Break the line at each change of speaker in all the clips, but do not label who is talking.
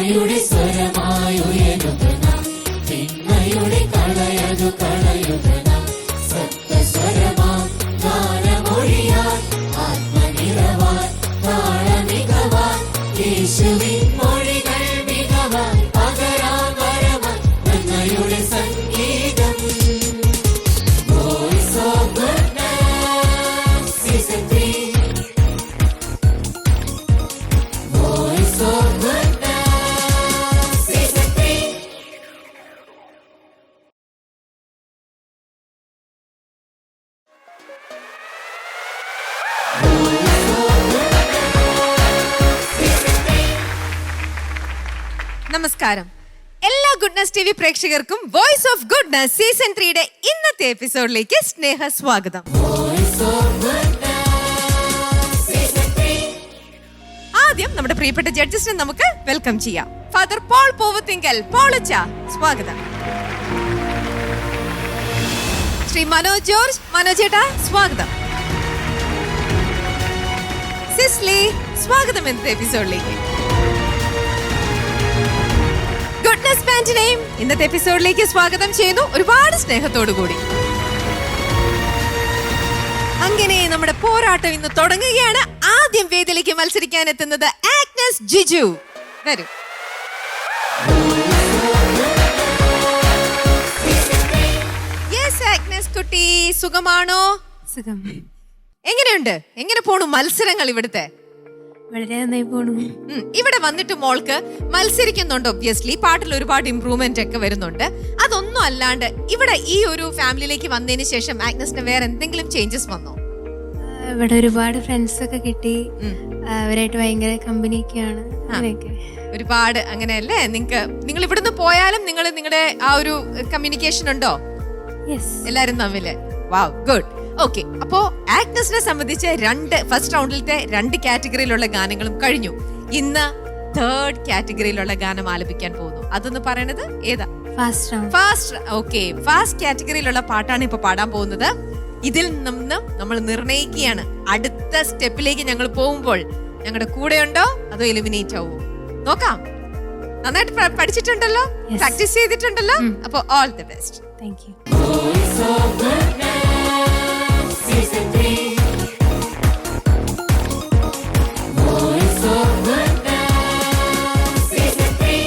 നന്മയുടെ സ്വരമായുയരുക നാം, തിന്മയുടെ കളയതു കളയുക നാം. സപ്തസ്വരമാം ഗാനമൊഴിയാൻ, ആത്മനിറവാൻ, താളമികവാൻ, യേശുവിൻ മൊഴികൾ മികവാൻ, പകരാൻ വരവാൻ നന്മയുടെ സംഗീതം. Voice of Goodness Season 3. Voice of Goodness Season 3.
നമസ്കാരം. എല്ലാ ഗുഡ്നസ് ടി വി പ്രേക്ഷകർക്കും വോയിസ് ഓഫ് ഗുഡ്നസ് സീസൺ 3യുടെ ഇന്നത്തെ എപ്പിസോഡിലേക്ക് സ്നേഹ സ്വാഗതം.
Voice of Goodness Season 3.
ആദ്യം നമ്മുടെ പ്രിയപ്പെട്ട ജഡ്ജസിനെ നമുക്ക് വെൽക്കം ചെയ്യാം. ഫാദർ പോൾ പൂവത്തിങ്കൽ, പോളച്ച, സ്വാഗതം. ശ്രീ മനോജ് ജോർജ്, മനോജേട്ടാ, സ്വാഗതം. സിസ്ലി, സ്വാഗതം ഇന്നത്തെ എപ്പിസോഡിലേക്ക്. ഗുഡ്നസ് ബാൻഡിനെയും ഇന്നത്തെ എപ്പിസോഡിലേക്ക് സ്വാഗതം ചെയ്യുന്നു, ഒരുപാട് സ്നേഹത്തോടു കൂടി. അങ്ങനെ നമ്മുടെ പോരാട്ടം ഇന്ന് തുടങ്ങുകയാണ്. ആദ്യം വേദിയിലേക്ക് മത്സരിക്കാൻ എത്തുന്നത് ആഗ്നസ് ജിജു. വരൂ. യെസ് ആഗ്നസ് കുട്ടി, സുഖമാണോ?
സുഖം.
എങ്ങനെയുണ്ട്? എങ്ങനെ പോണു മത്സരങ്ങൾ ഇവിടുത്തെ?
വളരെ നന്നായി പോണു.
ഇവിടെ വന്നിട്ട് മോൾക്ക് മത്സരിക്കുന്നുണ്ട്. ഒബ്വിയസ്ലി പാട്ടിൽ ഒരുപാട് ഇംപ്രൂവ്മെന്റ് ഒക്കെ വരുന്നുണ്ട്. അതൊന്നും അല്ലാണ്ട് ഇവിടെ ഈ ഒരു ഫാമിലിയിലേക്ക് വന്നതിന് ശേഷം ആഗ്നസിന് വേറെ എന്തെങ്കിലും ചേഞ്ചസ് വന്നോ?
ഇവിടെ ഒരുപാട് ഫ്രണ്ട്സ് ഒക്കെ കിട്ടി. അവരായിട്ട് ഭയങ്കര കമ്പനിയൊക്കെയാണ്. അങ്ങനെയൊക്കെ
ഒരുപാട്. അങ്ങനെയല്ലേ? നിങ്ങൾ ഇവിടുന്ന് പോയാലും നിങ്ങളുടെ ആ ഒരു കമ്മ്യൂണിക്കേഷൻ ഉണ്ടോ എല്ലാരും തമ്മില്? വാവ്, ഗുഡ്. ഓക്കെ, അപ്പോ ആഗ്നസിനെ സംബന്ധിച്ച് ഫസ്റ്റ് റൗണ്ടിലത്തെ 2 കാറ്റഗറിയിലുള്ള ഗാനങ്ങളും കഴിഞ്ഞു. ഇന്ന് 3rd കാറ്റഗറിയിലുള്ള ഗാനം ആലപിക്കാൻ പോകുന്നു. അതൊന്ന് പറയണത് ഏതാ? ഫാസ്റ്റ് കാറ്റഗറിയിലുള്ള പാട്ടാണ് ഇപ്പൊ പാടാൻ പോകുന്നത്. ഇതിൽ നിന്ന് നമ്മൾ നിർണയിക്കുകയാണ് അടുത്ത സ്റ്റെപ്പിലേക്ക് ഞങ്ങൾ പോകുമ്പോൾ ഞങ്ങളുടെ കൂടെയുണ്ടോ അതോ എലിമിനേറ്റ് ആവുമോ നോക്കാം. നന്നായിട്ട് പഠിച്ചിട്ടുണ്ടല്ലോ, പ്രാക്ടീസ് ചെയ്തിട്ടുണ്ടല്ലോ. അപ്പൊ all the best.
Thank you.
Voice of Goodness Season 3. Voice of Goodness Season 3.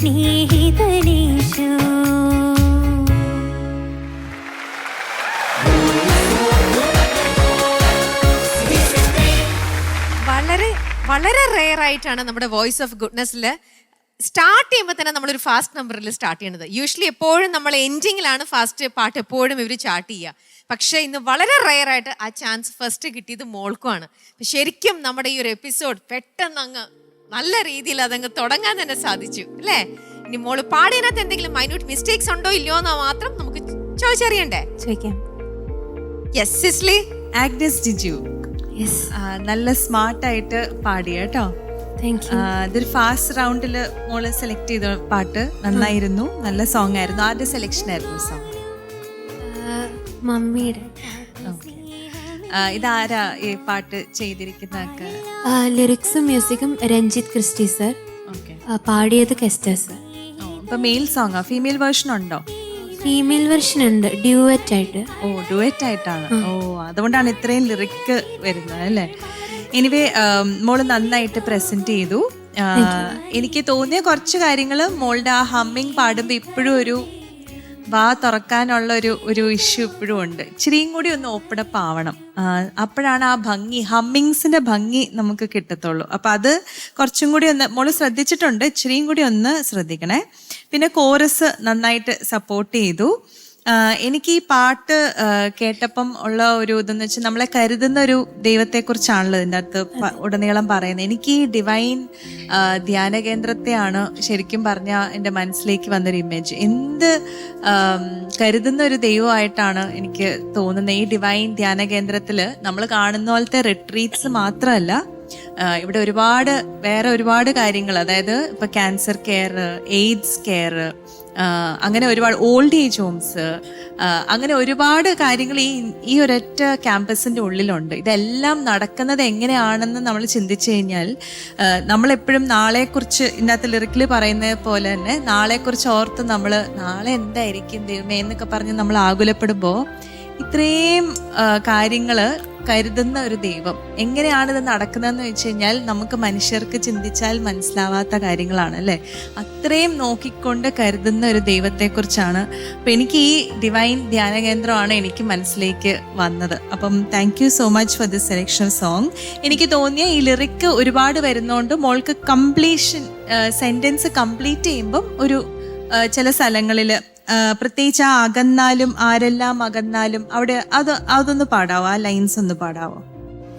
സ്നേഹിതനീശോ.
വളരെ വളരെ റെയർ ആയിട്ടാണ് നമ്മുടെ വോയിസ് ഓഫ് ഗുഡ്നെസ്സിൽ സ്റ്റാർട്ട് ചെയ്യുമ്പോൾ തന്നെ നമ്മളൊരു ഫാസ്റ്റ് നമ്പറിൽ സ്റ്റാർട്ട് ചെയ്യണത്. യൂഷ്വലി എപ്പോഴും നമ്മൾ എൻഡിങ്ങിലാണ് ഫാസ്റ്റ് പാട്ട് എപ്പോഴും ഇവർ ചാർട്ട് ചെയ്യുക. പക്ഷേ ഇന്ന് വളരെ റെയർ ആയിട്ട് ആ ചാൻസ് ഫസ്റ്റ് കിട്ടിയത് മോൾക്കുമാണ്. ശരിക്കും നമ്മുടെ ഈ ഒരു എപ്പിസോഡ് പെട്ടെന്ന് അങ്ങ് നല്ല രീതിയിൽ അതങ്ങ് തുടങ്ങാൻ തന്നെ സാധിച്ചു അല്ലേ? ഇനി മോള് പാടിയതിനകത്ത് എന്തെങ്കിലും മൈന്യൂട്ട് മിസ്റ്റേക്സ് ഉണ്ടോ ഇല്ലയോ എന്ന് മാത്രം നമുക്ക് ചോദിച്ചറിയണ്ടേ?
ചോദിക്കാം.
യെസ് സിസ്ലി.
ആഗ്നസ് ജിജു നല്ല സ്മാർട്ടായിട്ട് പാടിയ കേട്ടോ. ഇതൊരു ഫാസ്റ്റ് റൗണ്ടില് മോള് സെലക്ട് ചെയ്ത പാട്ട് നന്നായിരുന്നു, നല്ല സോങ് ആയിരുന്നു. ആരുടെ സെലക്ഷൻ ആയിരുന്നു സോങ്?
മമ്മിയുടെ.
ഇതാരാ ഈ പാട്ട് ചെയ്തിരിക്കുന്ന?
ലിറിക്സും മ്യൂസിക്കും രഞ്ജിത്ത് ക്രിസ്റ്റി സർ, പാടിയത് കെസ്റ്റർ സർ.
ഇപ്പൊ മെയിൽ സോങ്ങാ? ഫീമെയിൽ വേർഷൻ ഉണ്ടോ?
ഫീമെയിൽ വെർഷൻ ഉണ്ട്, ഡ്യൂവറ്റ് ആയിട്ട്.
ഓ ഡ്യൂവറ്റ് ആയിട്ടാണ്. ഓ അതുകൊണ്ടാണ് ഇത്രയും ലിറിക്ക് വരുന്നത് അല്ലേ? എനിവേ മോള് നന്നായിട്ട് പ്രസന്റ് ചെയ്തു. എനിക്ക് തോന്നിയ കുറച്ച് കാര്യങ്ങൾ മോളുടെ ആ ഹമ്മിങ് പാടുമ്പോൾ ഇപ്പോഴും ഒരു വാ തുറക്കാനുള്ള ഒരു ഇഷ്യൂ ഇപ്പോഴും ഉണ്ട്. ഇച്ചിരിയും കൂടി ഒന്ന് ഓപ്പണപ്പ് ആവണം. അപ്പോഴാണ് ആ ഭംഗി, ഹമ്മിങ്സിന്റെ ഭംഗി നമുക്ക് കിട്ടത്തുള്ളൂ. അപ്പം അത് കുറച്ചും കൂടി ഒന്ന് മോള് ശ്രദ്ധിച്ചിട്ടുണ്ട്, ഇച്ചിരിയും കൂടി ഒന്ന് ശ്രദ്ധിക്കണേ. പിന്നെ കോറസ് നന്നായിട്ട് സപ്പോർട്ട് ചെയ്തു. എനിക്ക് ഈ പാട്ട് കേട്ടപ്പം ഉള്ള ഒരു ഇതെന്ന് വെച്ചാൽ നമ്മളെ കരുതുന്ന ഒരു ദൈവത്തെക്കുറിച്ചാണല്ലോ ഇതിൻ്റെ അകത്ത് ഉടനീളം പറയുന്നത്. എനിക്ക് ഈ ഡിവൈൻ ധ്യാന കേന്ദ്രത്തെയാണ് ശരിക്കും പറഞ്ഞാൽ എൻ്റെ മനസ്സിലേക്ക് വന്നൊരു ഇമേജ്. എന്ത് കരുതുന്ന ഒരു ദൈവമായിട്ടാണ് എനിക്ക് തോന്നുന്നത്. ഈ ഡിവൈൻ ധ്യാന കേന്ദ്രത്തിൽ നമ്മൾ കാണുന്ന പോലത്തെ റിട്രീറ്റ്സ് മാത്രമല്ല, ഇവിടെ വേറെ ഒരുപാട് കാര്യങ്ങൾ, അതായത് ഇപ്പൊ ക്യാൻസർ കെയർ, എയ്ഡ്സ് കെയർ, അങ്ങനെ ഒരുപാട് ഓൾഡ് ഏജ് ഹോംസ്, അങ്ങനെ ഒരുപാട് കാര്യങ്ങൾ ഈ ഒരൊറ്റ ക്യാമ്പസിന്റെ ഉള്ളിലുണ്ട്. ഇതെല്ലാം നടക്കുന്നത് എങ്ങനെയാണെന്ന് നമ്മൾ ചിന്തിച്ചു കഴിഞ്ഞാൽ നമ്മളെപ്പോഴും നാളെക്കുറിച്ച് ഇതിനകത്ത് ലിറിക്കിൽ പറയുന്നത് പോലെ തന്നെ നാളെക്കുറിച്ച് ഓർത്ത് നമ്മൾ നാളെ എന്തായിരിക്കും ദൈവമേ എന്നൊക്കെ പറഞ്ഞ് നമ്മൾ ആകുലപ്പെടുമ്പോൾ ഇത്രയും കാര്യങ്ങൾ കരുതുന്ന ഒരു ദൈവം എങ്ങനെയാണിത് നടക്കുന്നതെന്ന് വെച്ച് കഴിഞ്ഞാൽ നമുക്ക് മനുഷ്യർക്ക് ചിന്തിച്ചാൽ മനസ്സിലാവാത്ത കാര്യങ്ങളാണ് അല്ലേ? അത്രയും നോക്കിക്കൊണ്ട് കരുതുന്ന ഒരു ദൈവത്തെക്കുറിച്ചാണ്. അപ്പം എനിക്ക് ഈ ഡിവൈൻ ധ്യാന കേന്ദ്രമാണ് എനിക്ക് മനസ്സിലേക്ക് വന്നത്. അപ്പം thank you so much for this selection song. എനിക്ക് തോന്നിയ ഈ ലിറിക്ക് ഒരുപാട് വരുന്നതുകൊണ്ട് മോൾക്ക് കംപ്ലീഷൻ സെൻറ്റൻസ് കംപ്ലീറ്റ് ചെയ്യുമ്പം ഒരു ചില സ്ഥലങ്ങളിൽ പ്രത്യേകിച്ച് ആ അകന്നാലും ആരെല്ലാം അകന്നാലും അവിടെ അതൊന്ന് പാടാവോ? ആ ലൈൻസ് ഒന്ന് പാടാവോ?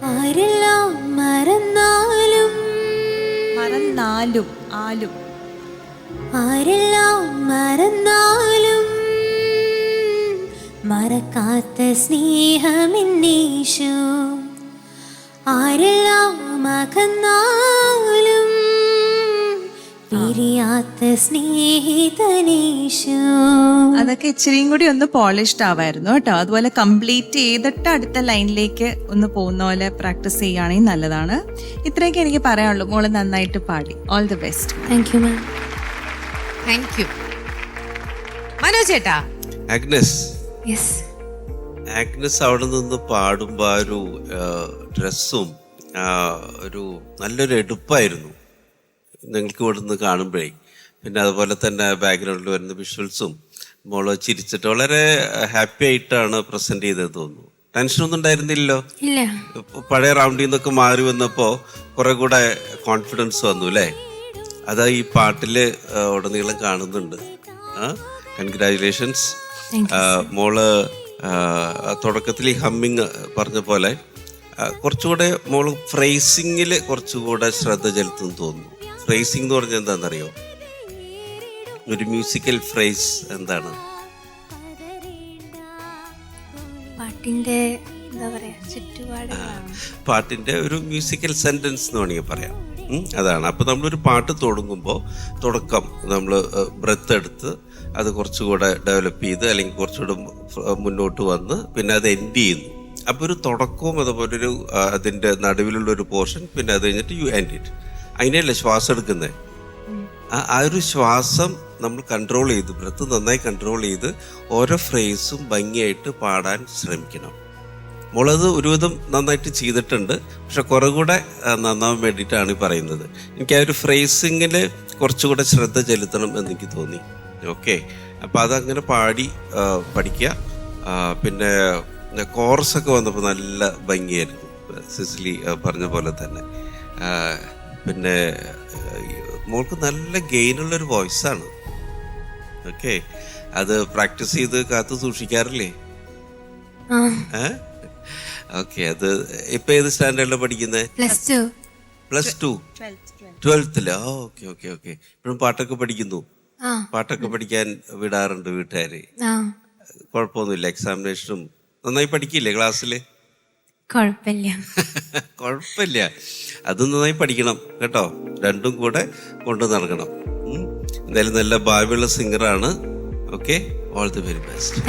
ആരെല്ലാം മറന്നാലും
മറന്നാലും ആലും
ആരെല്ലാം മറന്നാലും മറക്കാത്ത സ്നേഹമെന്നീശോ. ആരെല്ലാം അകന്നാലും പിരിയാത്ത സ്നേഹിതനീശോ.
അതൊക്കെ ഇച്ചിരിയും കൂടി ഒന്ന് പോളിഷ്ഡ് ആവായിരുന്നു കേട്ടോ. അതുപോലെ കംപ്ലീറ്റ് ചെയ്തിട്ട് അടുത്ത ലൈനിലേക്ക് ഒന്ന് പോകുന്ന പോലെ പ്രാക്ടീസ് ചെയ്യുകയാണെങ്കിൽ നല്ലതാണ്. ഇത്രയൊക്കെ എനിക്ക് പറയാനുള്ളൂ. മോള് നന്നായിട്ട് പാടി. All the best.
Thank you ma'am.
Thank you. Manoj ചേട്ടാ.
ആഗ്നസ്.
യെസ്.
ആഗ്നസ് അവിടെ നിന്ന് പാടുമ്പോൾ ആ ഒരു ഡ്രസ്സും ഒരു നല്ലൊരു എടുപ്പായിരുന്നു നിങ്ങൾക്ക് ഇവിടെ നിന്ന് കാണുമ്പോഴേ. പിന്നെ അതുപോലെ തന്നെ ബാക്ക്ഗ്രൗണ്ടിൽ വരുന്ന വിഷ്വൽസും മോള് ചിരിച്ചിട്ട് വളരെ ഹാപ്പി ആയിട്ടാണ് പ്രസന്റ് ചെയ്തത് തോന്നുന്നു. ടെൻഷനൊന്നും ഉണ്ടായിരുന്നില്ലല്ലോ? പഴയ റൗണ്ടിൽ നിന്നൊക്കെ മാറി വന്നപ്പോൾ കുറെ കൂടെ കോൺഫിഡൻസ് വന്നു അല്ലേ? അതാ ഈ പാട്ടില് ഉടനീളം കാണുന്നുണ്ട്. കൺഗ്രാജുലേഷൻസ് മോള്. തുടക്കത്തിൽ ഈ ഹമ്മിങ് പറഞ്ഞ പോലെ കുറച്ചുകൂടെ മോള് ഫ്രേസിങ്ങിൽ കുറച്ചുകൂടെ ശ്രദ്ധ ചെലുത്തുന്നു തോന്നുന്നു. ഫ്രേസിംഗ് എന്ന് പറഞ്ഞാൽ എന്താണെന്നറിയോ? ഒരു മ്യൂസിക്കൽ ഫ്രേസ് എന്താണ്? പാട്ടിന്റെ ഒരു മ്യൂസിക്കൽ സെന്റൻസ് എന്ന് വേണമെങ്കിൽ പറയാം. അതാണ്. അപ്പൊ നമ്മളൊരു പാട്ട് തുടങ്ങുമ്പോൾ തുടക്കം നമ്മൾ ബ്രെത്ത് എടുത്ത് അത് കുറച്ചുകൂടെ ഡെവലപ്പ് ചെയ്ത് അല്ലെങ്കിൽ കുറച്ചുകൂടെ മുന്നോട്ട് വന്ന് പിന്നെ അത് എൻഡ് ചെയ്യുന്നു. അപ്പോൾ ഒരു തുടക്കവും അതുപോലെ ഒരു അതിൻ്റെ നടുവിലുള്ള ഒരു പോർഷൻ, പിന്നെ അത് കഴിഞ്ഞിട്ട് യു എൻഡ് ഇറ്റ്. അതിനല്ലേ ശ്വാസം എടുക്കുന്നത്. ആ ഒരു ശ്വാസം നമ്മൾ കൺട്രോൾ ചെയ്ത്, ബ്രെത്ത് നന്നായി കൺട്രോൾ ചെയ്ത് ഓരോ ഫ്രേസും ഭംഗിയായിട്ട് പാടാൻ ശ്രമിക്കണം. മോളത് ഒരുവിധം നന്നായിട്ട് ചെയ്തിട്ടുണ്ട്. പക്ഷെ കുറെ കൂടെ നന്നാവാൻ വേണ്ടിയിട്ടാണ് ഈ പറയുന്നത്. എനിക്ക് ആ ഒരു ഫ്രേസിങ്ങിൽ കുറച്ചുകൂടെ ശ്രദ്ധ ചെലുത്തണം എന്നെനിക്ക് തോന്നി. ഓക്കെ, അപ്പം അതങ്ങനെ പാടി പഠിക്കുക. പിന്നെ കോറസൊക്കെ വന്നപ്പോൾ നല്ല ഭംഗിയായിരുന്നു, സിസിലി പറഞ്ഞ പോലെ തന്നെ. പിന്നെ മോൾക്ക് നല്ല ഗെയിനുള്ളൊരു വോയിസാണ്. ഓക്കെ, അത് പ്രാക്ടീസ് ചെയ്ത് കാത്തു സൂക്ഷിക്കാറില്ലേ? ഓക്കെ, അത് ഇപ്പൊ ഏത് സ്റ്റാൻഡേർഡിലാണ് പഠിക്കുന്നത്? Plus two 12th. Okay okay okay. ഇപ്പോഴും പാട്ടൊക്കെ പഠിക്കുന്നു? പാട്ടൊക്കെ പഠിക്കാൻ വിടാറുണ്ട് വീട്ടുകാര്? കുഴപ്പമൊന്നുമില്ല? എക്സാമിനേഷനും നന്നായി പഠിക്കില്ലേ ക്ലാസ്സിൽ? കുഴപ്പമില്ല, അത് നന്നായി പഠിക്കണം കേട്ടോ. രണ്ടും കൂടെ കൊണ്ടു നടക്കണം. എന്തായാലും നല്ല ഭാവിയുള്ള സിംഗറാണ്. Okay, all the very best.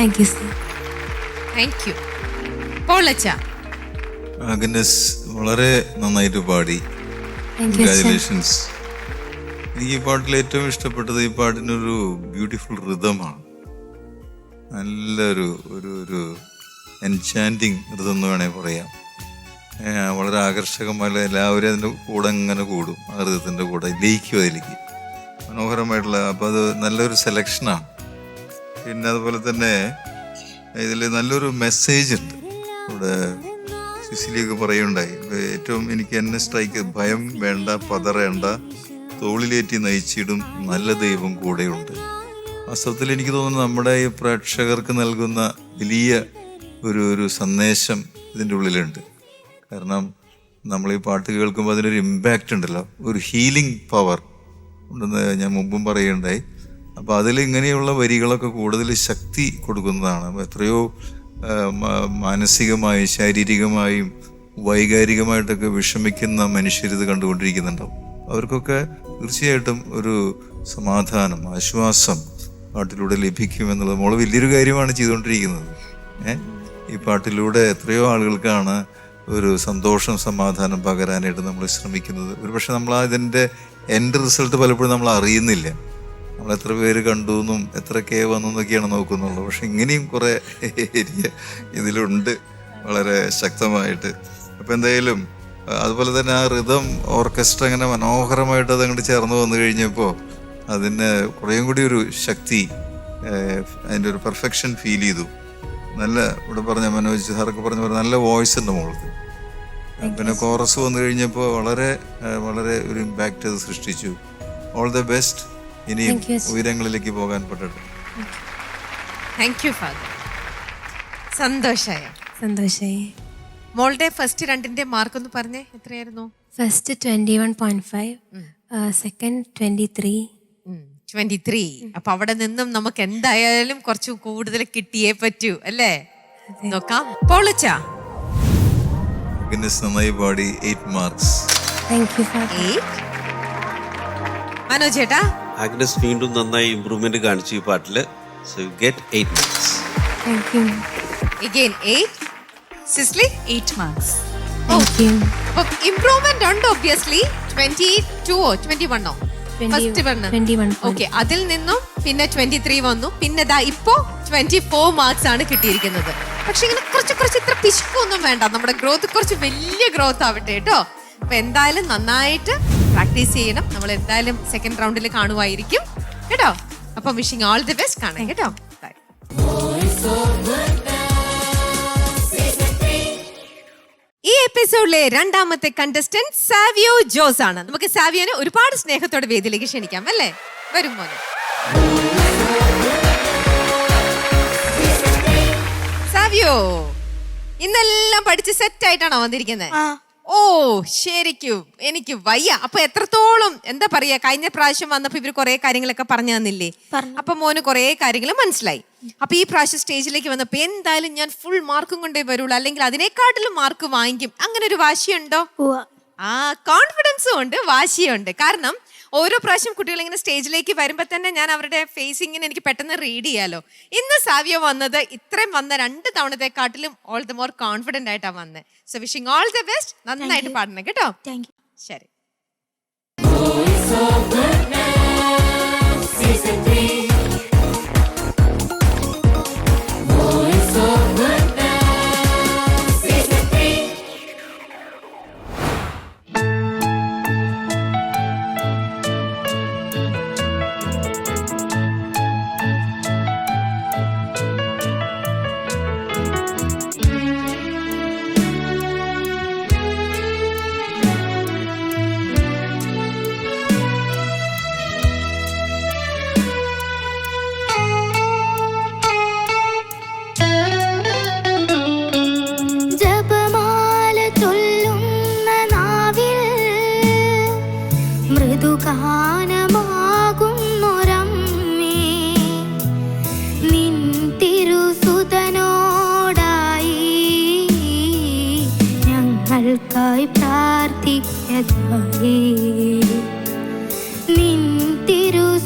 Thank you. പോളച്ച,
ആഗ്നസ് വളരെ നന്നായിട്ട് പാടി. കൺഗ്രാജുലേഷൻസ്. എനിക്ക് ഈ പാട്ടിൽ ഏറ്റവും ഇഷ്ടപ്പെട്ടത് ഈ പാട്ടിനൊരു ബ്യൂട്ടിഫുൾ റിതമാണ്. നല്ലൊരു ഒരു എൻചാൻറ്റിങ് റിതം എന്ന് വേണമെങ്കിൽ പറയാം. വളരെ ആകർഷകമായ, എല്ലാവരും അതിൻ്റെ കൂടെ അങ്ങനെ കൂടും, ആ റിതത്തിൻ്റെ കൂടെ ലയിക്കും, അതിലേക്ക് മനോഹരമായിട്ടുള്ള. അപ്പോൾ അത് നല്ലൊരു സെലക്ഷനാണ്. പിന്നെ അതുപോലെ തന്നെ ഇതിൽ നല്ലൊരു മെസ്സേജ് ഉണ്ട്. ഇവിടെ സിസിലിയൊക്കെ പറയുണ്ടായി, ഏറ്റവും എനിക്ക് എന്നെ സ്ട്രൈക്ക്, ഭയം വേണ്ട, പതറേണ്ട, തോളിലേറ്റി നയിച്ചിടും നല്ല ദൈവം കൂടെയുണ്ട്. വാസ്തവത്തിൽ എനിക്ക് തോന്നുന്നു നമ്മുടെ ഈ പ്രേക്ഷകർക്ക് നൽകുന്ന വലിയ ഒരു സന്ദേശം ഇതിൻ്റെ ഉള്ളിലുണ്ട്. കാരണം നമ്മൾ ഈ പാട്ട് കേൾക്കുമ്പോൾ അതിനൊരു ഇമ്പാക്റ്റ് ഉണ്ടല്ലോ, ഒരു ഹീലിംഗ് പവർ ഉണ്ടെന്ന് ഞാൻ മുമ്പും പറയുകയുണ്ടായി. അപ്പോൾ അതിൽ ഇങ്ങനെയുള്ള വരികളൊക്കെ കൂടുതൽ ശക്തി കൊടുക്കുന്നതാണ്. എത്രയോ മാനസികമായും ശാരീരികമായും വൈകാരികമായിട്ടൊക്കെ വിഷമിക്കുന്ന മനുഷ്യരിത് കണ്ടുകൊണ്ടിരിക്കുന്നുണ്ടാവും. അവർക്കൊക്കെ തീർച്ചയായിട്ടും ഒരു സമാധാനം, ആശ്വാസം പാട്ടിലൂടെ ലഭിക്കുമെന്നുള്ളത് മോള് വലിയൊരു കാര്യമാണ് ചെയ്തുകൊണ്ടിരിക്കുന്നത്. ഈ പാട്ടിലൂടെ എത്രയോ ആളുകൾക്കാണ് ഒരു സന്തോഷം, സമാധാനം പകരാനായിട്ട് നമ്മൾ ശ്രമിക്കുന്നത്. ഒരുപക്ഷെ നമ്മൾ അതിൻ്റെ എൻഡ് റിസൾട്ട് പലപ്പോഴും നമ്മൾ അറിയുന്നില്ല. നമ്മൾ എത്ര പേര് കണ്ടു എന്നും എത്ര കെ വന്നു എന്നൊക്കെയാണ് നോക്കുന്നുള്ളൂ. പക്ഷെ ഇങ്ങനെയും കുറേ ഏരിയ ഇതിലുണ്ട് വളരെ ശക്തമായിട്ട്. അപ്പം എന്തായാലും അതുപോലെ തന്നെ ആ റിതം ഓർക്കസ്ട്ര അങ്ങനെ മനോഹരമായിട്ട് അതങ്ങോട്ട് ചേർന്ന് വന്നു കഴിഞ്ഞപ്പോൾ അതിന് കുറേയും കൂടി ഒരു ശക്തി, അതിൻ്റെ ഒരു പെർഫെക്ഷൻ ഫീൽ ചെയ്തു. നല്ല, ഇവിടെ പറഞ്ഞ മനോജ് സാറൊക്കെ പറഞ്ഞ പോലെ നല്ല വോയിസ് ഉണ്ട് മോൾക്ക്. പിന്നെ കോറസ് വന്നു കഴിഞ്ഞപ്പോൾ വളരെ വളരെ ഒരു ഇമ്പാക്റ്റ് അത് സൃഷ്ടിച്ചു. All the best. ഇനിയും ഉയരങ്ങളിലേക്ക് പോകാൻ പറ്റട്ടെ.
Thank you father. സന്തോഷായി. മോളുടെ ഫസ്റ്റ് രണ്ടിന്റെ മാർക്ക് ഒന്ന് പറഞ്ഞേ, എത്രയായിരുന്നു?
First 21.5, second 23.
അപ്പൊ അവിടെ നിന്നും നമുക്ക് എന്തായാലും കുറച്ച് കൂടുതൽ കിട്ടിയേ പറ്റൂ അല്ലേ? നോക്കാം. പോളച്ച,
നന്നായി പാടി, 8 മാർക്സ്.
മനോജ് ചേട്ടാ?
ആഗ്നസ് വീണ്ടും നന്നായി ഇംപ്രൂവ്മെന്റ് കാണിച്ചു ഈ പാട്ടില്. So you get 8 marks.
Again 8. Cicily?
8 marks.
അപ്പൊ ഇംപ്രൂവ്മെന്റ് ഉണ്ട് ഒബ്വിയസ്ലി. 22 21 ഫസ്റ്റ് വന്നു. ഓക്കെ, അതിൽ നിന്നും പിന്നെ 23 വന്നു. പിന്നെ ദാ ഇപ്പോ 24 മാർക്സ് ആണ് കിട്ടിയിരിക്കുന്നത്. പക്ഷെ ഇങ്ങനെ കുറച്ച് ഇത്ര പിശുക്കൊന്നും വേണ്ട. നമ്മുടെ ഗ്രോത്ത് കുറച്ച് വലിയ ഗ്രോത്ത് ആവട്ടെ കേട്ടോ. അപ്പൊ എന്തായാലും നന്നായിട്ട് പ്രാക്ടീസ് ചെയ്യണം. നമ്മൾ എന്തായാലും സെക്കൻഡ് റൗണ്ടിൽ കാണുമായിരിക്കും കേട്ടോ. അപ്പൊ വിഷിംഗ് ഓൾ ദി ബെസ്റ്റ്. കാണാം കേട്ടോ. ഈ എപ്പിസോഡിലെ രണ്ടാമത്തെ കണ്ടസ്റ്റന്റ് സാവിയോ ജോസ് ആണ്. നമുക്ക് സാവിയോനെ ഒരുപാട് സ്നേഹത്തോടെ വേദിയിലേക്ക് ക്ഷണിക്കാം അല്ലേ? വരും മോനെ. സാവിയോ, ഇന്നെല്ലാം പഠിച്ച് സെറ്റ് ആയിട്ടാണോ വന്നിരിക്കുന്നത്? ഓ ശരിക്കും എനിക്ക് വയ്യ. അപ്പൊ എത്രത്തോളം എന്താ പറയാ, കഴിഞ്ഞ പ്രാവശ്യം വന്നപ്പോ ഇവര് കുറെ കാര്യങ്ങളൊക്കെ പറഞ്ഞു തന്നില്ലേ? അപ്പൊ മോന് കുറെ കാര്യങ്ങൾ മനസ്സിലായി. അപ്പൊ ഈ പ്രാവശ്യം സ്റ്റേജിലേക്ക് വന്നപ്പോ എന്തായാലും ഞാൻ ഫുൾ മാർക്കും കൊണ്ടേ വരുള്ളൂ, അല്ലെങ്കിൽ അതിനെക്കാട്ടിലും മാർക്ക് വാങ്ങിക്കും, അങ്ങനെ ഒരു വാശിയുണ്ടോ? ആ, കോൺഫിഡൻസും ഉണ്ട്, വാശിയും ഉണ്ട്. കാരണം ഓരോ പ്രാവശ്യം കുട്ടികൾ ഇങ്ങനെ സ്റ്റേജിലേക്ക് വരുമ്പോൾ തന്നെ ഞാൻ അവരുടെ ഫേസിങ്ങിന് എനിക്ക് പെട്ടെന്ന് റീഡ് ചെയ്യാലോ. ഇന്ന് സാവിയോ വന്നത് ഇത്രയും വന്ന 2 തവണത്തെക്കാട്ടിലും ഓൾ ദ മോർ കോൺഫിഡന്റ് ആയിട്ടാണ് വന്നത്. So wishing all the best. നന്നായിട്ട് പാടണം കേട്ടോ. ശരി.
തായേ നിൻ തിരുസുതനോടായി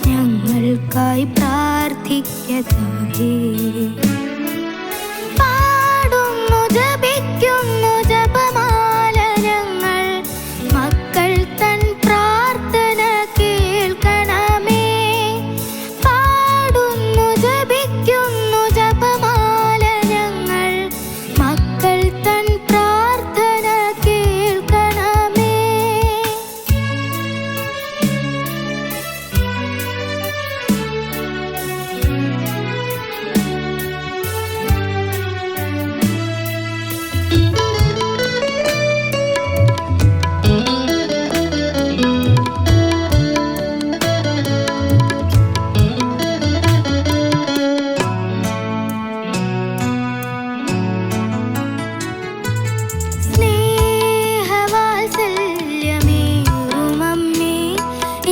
ഞങ്ങൾക്കായി പ്രാർത്ഥിക്കതായേ പാടുന്നു ജപിക്കുന്നു ജപമാല ഞങ്ങൾ മക്കൾ തൻ പ്രാർത്ഥന കേൾക്കണമേ പാടുന്നു ജപിക്കുന്നു ജപമാല ഞങ്ങൾ മക്കൾ തൻ പ്രാർത്ഥന കേൾക്കണമേ സ്നേഹവാത്സല്യമേറുമമ്മേ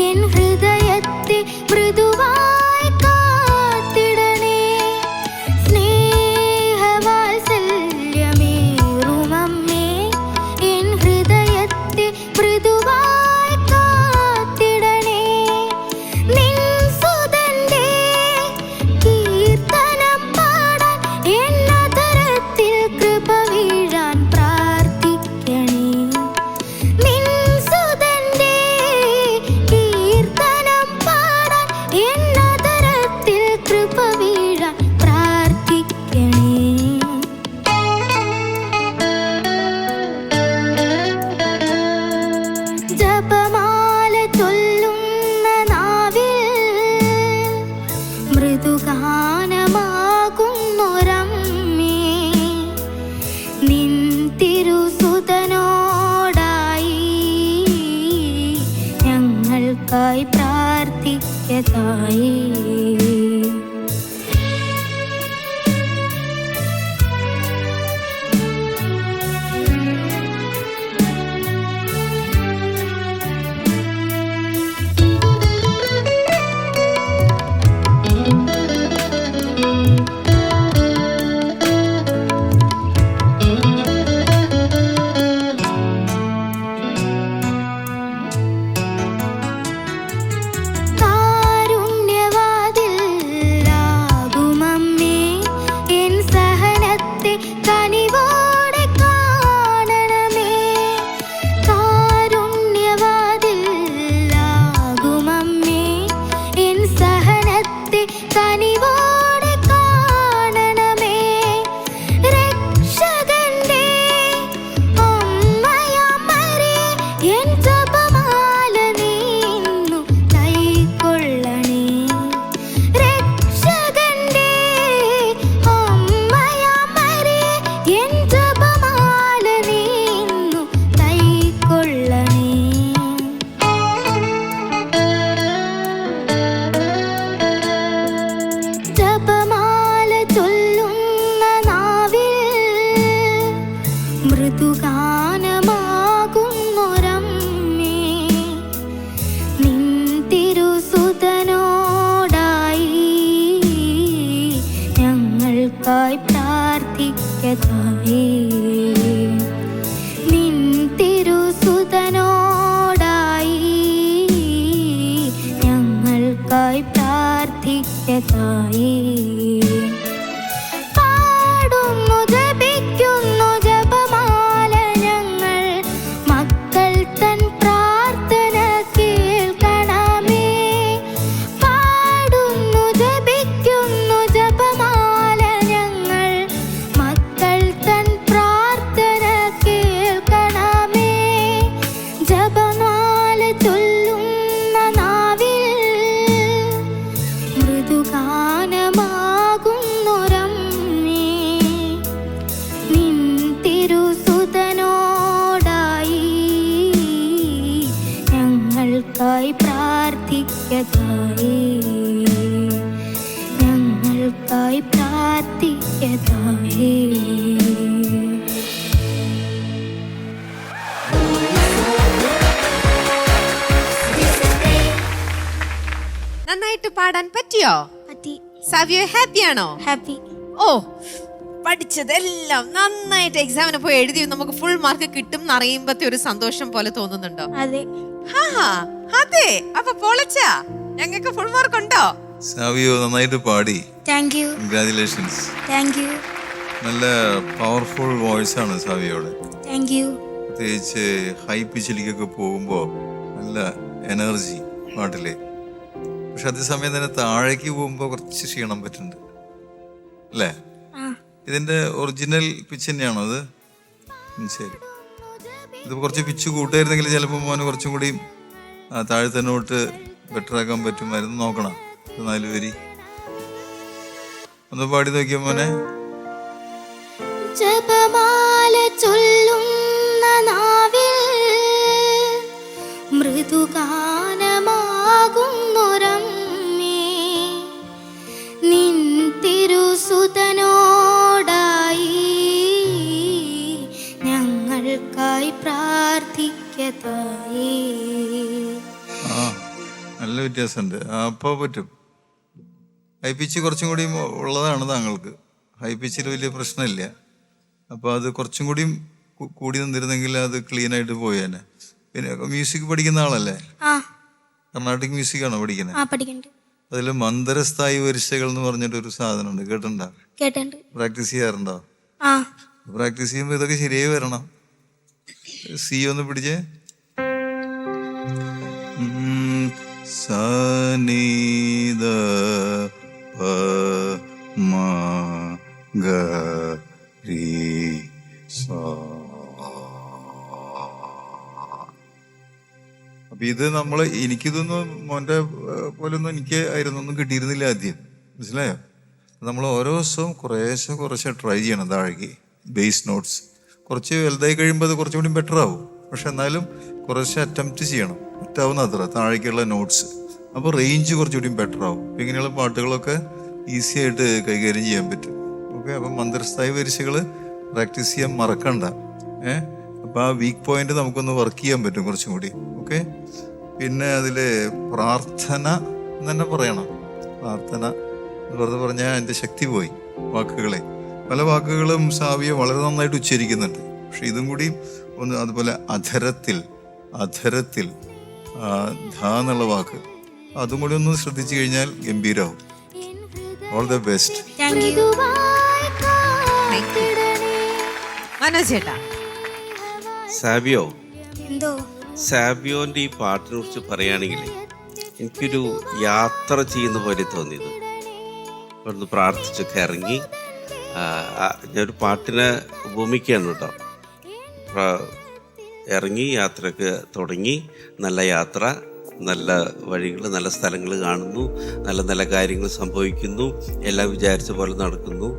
എൻ ഹൃദയത്തെ മൃദുവായി കാത്തിടണേ സ്നേഹവാത്സല്യമേറുമമ്മേ എൻ ഹൃദയത്തെ മൃദുവായി കാത്തിടണേ നിൻ സുതന്റെ കീർത്തനം പാടാൻ എന്നതരത്തിൽ കൃപ വീഴാൻ പ്രാർത്ഥിക്കണേ നിൻ സുതന്റെ കീർത്തനം പാടാൻ എന്നതരത്തിൽ കൃപ വീഴാൻ പ്രാർത്ഥിക്കണേ ജപമാല ചൊല്ലുന്ന നാവിൽ മൃദുഗാനമാകുന്നൊരമ്മേ നിൻ തിരുസുതനോടായി ഞങ്ങൾക്കായി പ്രാർത്ഥിക്കതായേ കാരുണ്യവാതിലാകുമമ്മേ എൻ സഹനത്തെ കനിവോടെ കാണണമേ കാരുണ്യവാതിലാകുമമ്മേ എൻ സഹനത്തെ കനിവോടെ കാണണമേ രക്ഷകന്റെ അമ്മയമ്മരേ എൻ ജപമാല നീന്നു കൈക്കൊള്ളണേ രക്ഷകന്റെ അമ്മയമ്മരേ എൻ ജപമാല നീന്നു കൈക്കൊള്ളണേ ജപമാല ചൊല്ലുന്ന നാവിൽ മൃദുഗാനമാകുന്നൊരമ്മേ നിൻ തിരുസുതനോടായി ഞങ്ങൾക്കായി പ്രാർത്ഥിക്കതായേ നിൻ തിരുസുതനോടായി ഞങ്ങൾക്കായി പ്രാർത്ഥിക്കതായേ പാടുന്നു ജപിക്കുന്നു ജപമാല ഞങ്ങൾ മക്കൾ തൻ പ്രാർത്ഥന കേൾക്കണമേ പാടുന്നു ജപിക്കുന്നു ജപമാല ഞങ്ങൾ മക്കൾ തൻ പ്രാർത്ഥന കേൾക്കണമേ ജപമാല ചൊല്ലുന്ന നാവിൽ മൃദുഗാനമാകുന്നൊരമ്മേ നിൻ തിരുസുതനോടായി ഞങ്ങൾക്കായി പ്രാർത്ഥിക്കതായേ ഞങ്ങൾക്കായി പ്രാർത്ഥിക്കതായേ
നന്നായിട്ട് പാടാൻ പറ്റിയോ?
പറ്റി.
സാവിയോ ഹാപ്പിയാണോ?
ഹാപ്പി.
ഓ പഠിച്ചതെല്ലാം നന്നായിട്ട് എക്സാമിന് പോയി എഴുതി നമുക്ക് ഫുൾ മാർക്ക് കിട്ടും എന്ന് അറിയുമ്പത്തെ ഒരു സന്തോഷം പോലെ തോന്നുന്നുണ്ടോ?
അതെ.
അതെ. അപ്പൊ പൊളിച്ചാ, ഞങ്ങൾക്ക് ഫുൾ മാർക്ക് ഉണ്ടോ?
സാവിയോ നന്നായിട്ട് പാടി.
Thank you.
Congratulations.
Thank you.
നല്ല പവർഫുൾ വോയിസ് ആണ് സാവിയോടെ.
Thank you.
പ്രത്യേകിച്ച് ഹൈ പിച്ചിലേക്കൊക്കെ പോകുമ്പോൾ നല്ല എനർജി പാട്ടിലെ. പക്ഷെ അതേസമയം തന്നെ താഴേക്ക് പോകുമ്പോൾ കുറച്ച് ക്ഷീണം പറ്റുന്നുണ്ട് അല്ലേ? ഇതിന്റെ ഒറിജിനൽ പിച്ച് തന്നെയാണോ അത്? ശരി. ഇത് കുറച്ച് പിച്ച് കൂട്ടായിരുന്നെങ്കിൽ ചിലപ്പോൾ മോന് കുറച്ചും കൂടി താഴത്തെ നോട്ട് ബെറ്റർ ആക്കാൻ പറ്റുമായിരുന്നു. നോക്കണം. 4 വരി ഒന്ന് പാടി നോക്കിയ മോനെ.
ജപമാല ചൊല്ലുന്ന നാവിൽ മൃദുഗാനമാകുന്നൊരമ്മേ, നിൻ തിരുസുതനോടായി ഞങ്ങൾക്കായി പ്രാർത്ഥിക്കതായേ.
നല്ല വ്യത്യാസമുണ്ട്. അപ്പോൾ പറ്റും. ഹൈ പിച്ച് കുറച്ചും കൂടി ഉള്ളതാണ് താങ്കൾക്ക്. ഹൈ പിച്ചിൽ വലിയ പ്രശ്നമില്ല. അപ്പോൾ അത് കുറച്ചും കൂടിയും കൂടി നിന്നിരുന്നെങ്കിൽ അത് ക്ലീൻ ആയിട്ട് പോയേനെ. പിന്നെ മ്യൂസിക് പഠിക്കുന്ന ആളല്ലേ? കർണാട്ടിക് മ്യൂസിക് ആണോ പഠിക്കുന്നത്? അതിൽ മന്ദരസ്ഥായി വരിശകൾ എന്ന് പറഞ്ഞിട്ടൊരു സാധനം ഉണ്ട്. കേട്ടിട്ടുണ്ടോ? പ്രാക്ടീസ് ചെയ്യാറുണ്ടോ? പ്രാക്ടീസ് ചെയ്യുമ്പോൾ ഇതൊക്കെ ശരിയായി വരണം. സി ഒന്ന് പിടിച്ചേ. സനീദ പ മ ഗ രി സ. അപ്പൊ ഇത് നമ്മള് എനിക്കിതൊന്നും മോന്റെ പോലൊന്നും എനിക്ക് ആയിരുന്നൊന്നും കിട്ടിയിരുന്നില്ല ആദ്യം. മനസ്സിലായോ? നമ്മൾ ഓരോ ദിവസവും കുറേശ്ശെ ട്രൈ ചെയ്യണം. താഴേക്ക് ബേസ് നോട്ട്സ് കുറച്ച് വലുതായി കഴിയുമ്പോൾ അത് കുറച്ചുകൂടി ബെറ്റർ ആവും. പക്ഷെ എന്നാലും കുറേശ്ശെ അറ്റംപ്റ്റ് ചെയ്യണം. പറ്റാവുന്ന അത്ര താഴേക്കുള്ള നോട്ട്സ്. അപ്പോൾ റേഞ്ച് കുറച്ചുകൂടി ബെറ്റർ ആവും. ഇങ്ങനെയുള്ള പാട്ടുകളൊക്കെ ഈസി ആയിട്ട് കൈകാര്യം ചെയ്യാൻ പറ്റും. ഓക്കെ. അപ്പം മന്ത്രസ്ഥായി വരിശകൾ പ്രാക്ടീസ് ചെയ്യാൻ മറക്കണ്ട. അപ്പം ആ വീക്ക് പോയിന്റ് നമുക്കൊന്ന് വർക്ക് ചെയ്യാൻ പറ്റും കുറച്ചും കൂടി. ഓക്കെ. പിന്നെ അതിൽ പ്രാർത്ഥന എന്ന് തന്നെ പറയണം. പ്രാർത്ഥന എന്ന് വെറുതെ പറഞ്ഞാൽ എൻ്റെ ശക്തി പോയി. വാക്കുകളെ പല വാക്കുകളും സാവിയെ വളരെ നന്നായിട്ട് ഉച്ചരിക്കുന്നുണ്ട്. പക്ഷെ ഇതും കൂടി ഒന്ന്, അതുപോലെ അധരത്തിൽ ധ എന്നുള്ള വാക്ക് അതും കൂടി ഒന്ന് ശ്രദ്ധിച്ചു കഴിഞ്ഞാൽ ഗംഭീരാവും. All the best.
സാബിയോന്റെ ഈ പാട്ടിനെ കുറിച്ച് പറയുകയാണെങ്കിൽ എനിക്കൊരു യാത്ര ചെയ്യുന്ന പോലെ തോന്നിയത്. ഇവിടുന്ന് പ്രാർത്ഥിച്ചൊക്കെ ഇറങ്ങി ഞാനൊരു പാട്ടിനെ ഉപമിക്കുകയാണ് കേട്ടോ. ഇറങ്ങി യാത്രയൊക്കെ തുടങ്ങി. നല്ല യാത്ര, നല്ല വഴികൾ, നല്ല സ്ഥലങ്ങൾ കാണുന്നു, നല്ല നല്ല കാര്യങ്ങൾ സംഭവിക്കുന്നു, എല്ലാം വിചാരിച്ച പോലെ നടക്കുന്നു.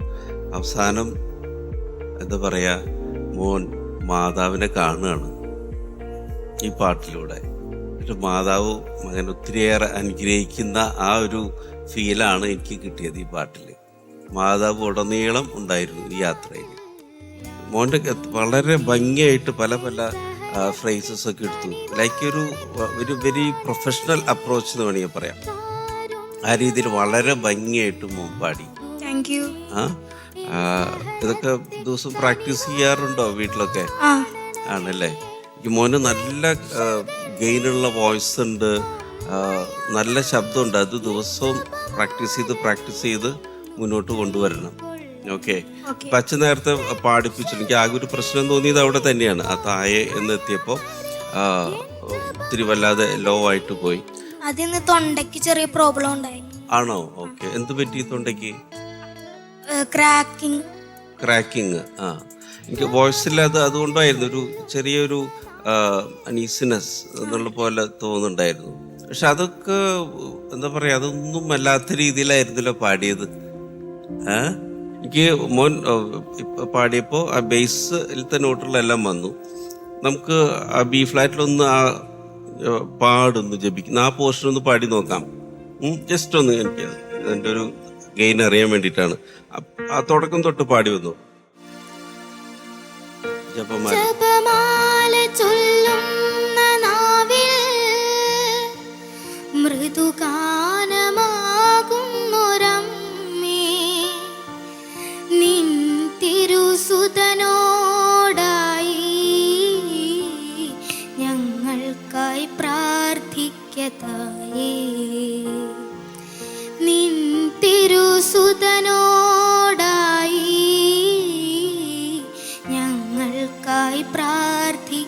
അവസാനം എന്താ പറയുക, മോൻ മാതാവിനെ കാണുകയാണ് ഈ പാട്ടിലൂടെ. മാതാവ് മകൻ ഒത്തിരിയേറെ അനുഗ്രഹിക്കുന്ന ആ ഒരു ഫീലാണ് എനിക്ക് കിട്ടിയത് ഈ പാട്ടിൽ. മാതാവ് ഉടനീളം ഉണ്ടായിരുന്നു ഈ യാത്രയിൽ. മോൻ്റെ വളരെ ഭംഗിയായിട്ട് പല ഫ്രേസസ് ഒക്കെ എടുത്തു. ലൈക്ക് ഒരു വെരി പ്രൊഫഷണൽ അപ്രോച്ച് എന്ന് വേണമെങ്കിൽ പറയാം. ആ രീതിയിൽ വളരെ ഭംഗിയായിട്ട് മോൻ പാടി. ഇതൊക്കെ ദിവസം പ്രാക്ടീസ് ചെയ്യാറുണ്ടോ വീട്ടിലൊക്കെ? ആണല്ലേ. ഈ മോന് നല്ല ഗെയിനുള്ള വോയിസ് ഉണ്ട്, നല്ല ശബ്ദമുണ്ട്. അത് ദിവസവും പ്രാക്ടീസ് ചെയ്ത് മുന്നോട്ട് കൊണ്ടുവരണം. ഓക്കെ. അച്ഛൻ നേരത്തെ പാടിപ്പിച്ചു. എനിക്ക് ആകെ ഒരു പ്രശ്നം തോന്നിയത് അവിടെ തന്നെയാണ്. ആ താഴെ എന്നെത്തിയപ്പോൾ ഒത്തിരി വല്ലാതെ ലോ ആയിട്ട് പോയി.
അതിന് തൊണ്ടയ്ക്ക് ചെറിയ പ്രോബ്ലം ഉണ്ടായി.
ആണോ? ഓക്കെ. എന്ത് പറ്റി തൊണ്ടയ്ക്ക്? ക്രാക്കിങ്. എനിക്ക് വോയിസ് ഇല്ലാതെ അതുകൊണ്ടായിരുന്നു ഒരു ചെറിയൊരു അനീസിനെസ് എന്നുള്ള പോലെ തോന്നുന്നുണ്ടായിരുന്നു. പക്ഷെ അതൊക്കെ എന്താ പറയാ, അതൊന്നും അല്ലാത്ത രീതിയിലായിരുന്നല്ലോ പാടിയത്. എനിക്ക് മോൻ പാടിയപ്പോൾ ആ ബേസിലത്തെ നോട്ടുകളെല്ലാം വന്നു. നമുക്ക് ആ ബി ഫ്ലാറ്റിലൊന്ന് ആ പാടൊന്ന് ജപിക്കുന്ന ആ പോർഷൻ ഒന്ന് പാടി നോക്കാം. ജസ്റ്റ് ഒന്ന് എനിക്ക് എൻ്റെ ഒരു ഗെയിൻ അറിയാൻ വേണ്ടിയിട്ടാണ്. ആ തുടക്കം തൊട്ട് പാടി വന്നു.
ജപമാല ചൊല്ലുന്ന നാവിൽ മൃദുഗാനമാകുന്നൊരമ്മേ, നിൻ ഞങ്ങൾക്കായി പ്രാർത്ഥിക്കതായേ നിൻ തിരുസുതനോടായി ഞങ്ങൾക്കായി പ്രാർത്ഥിക്കതായേ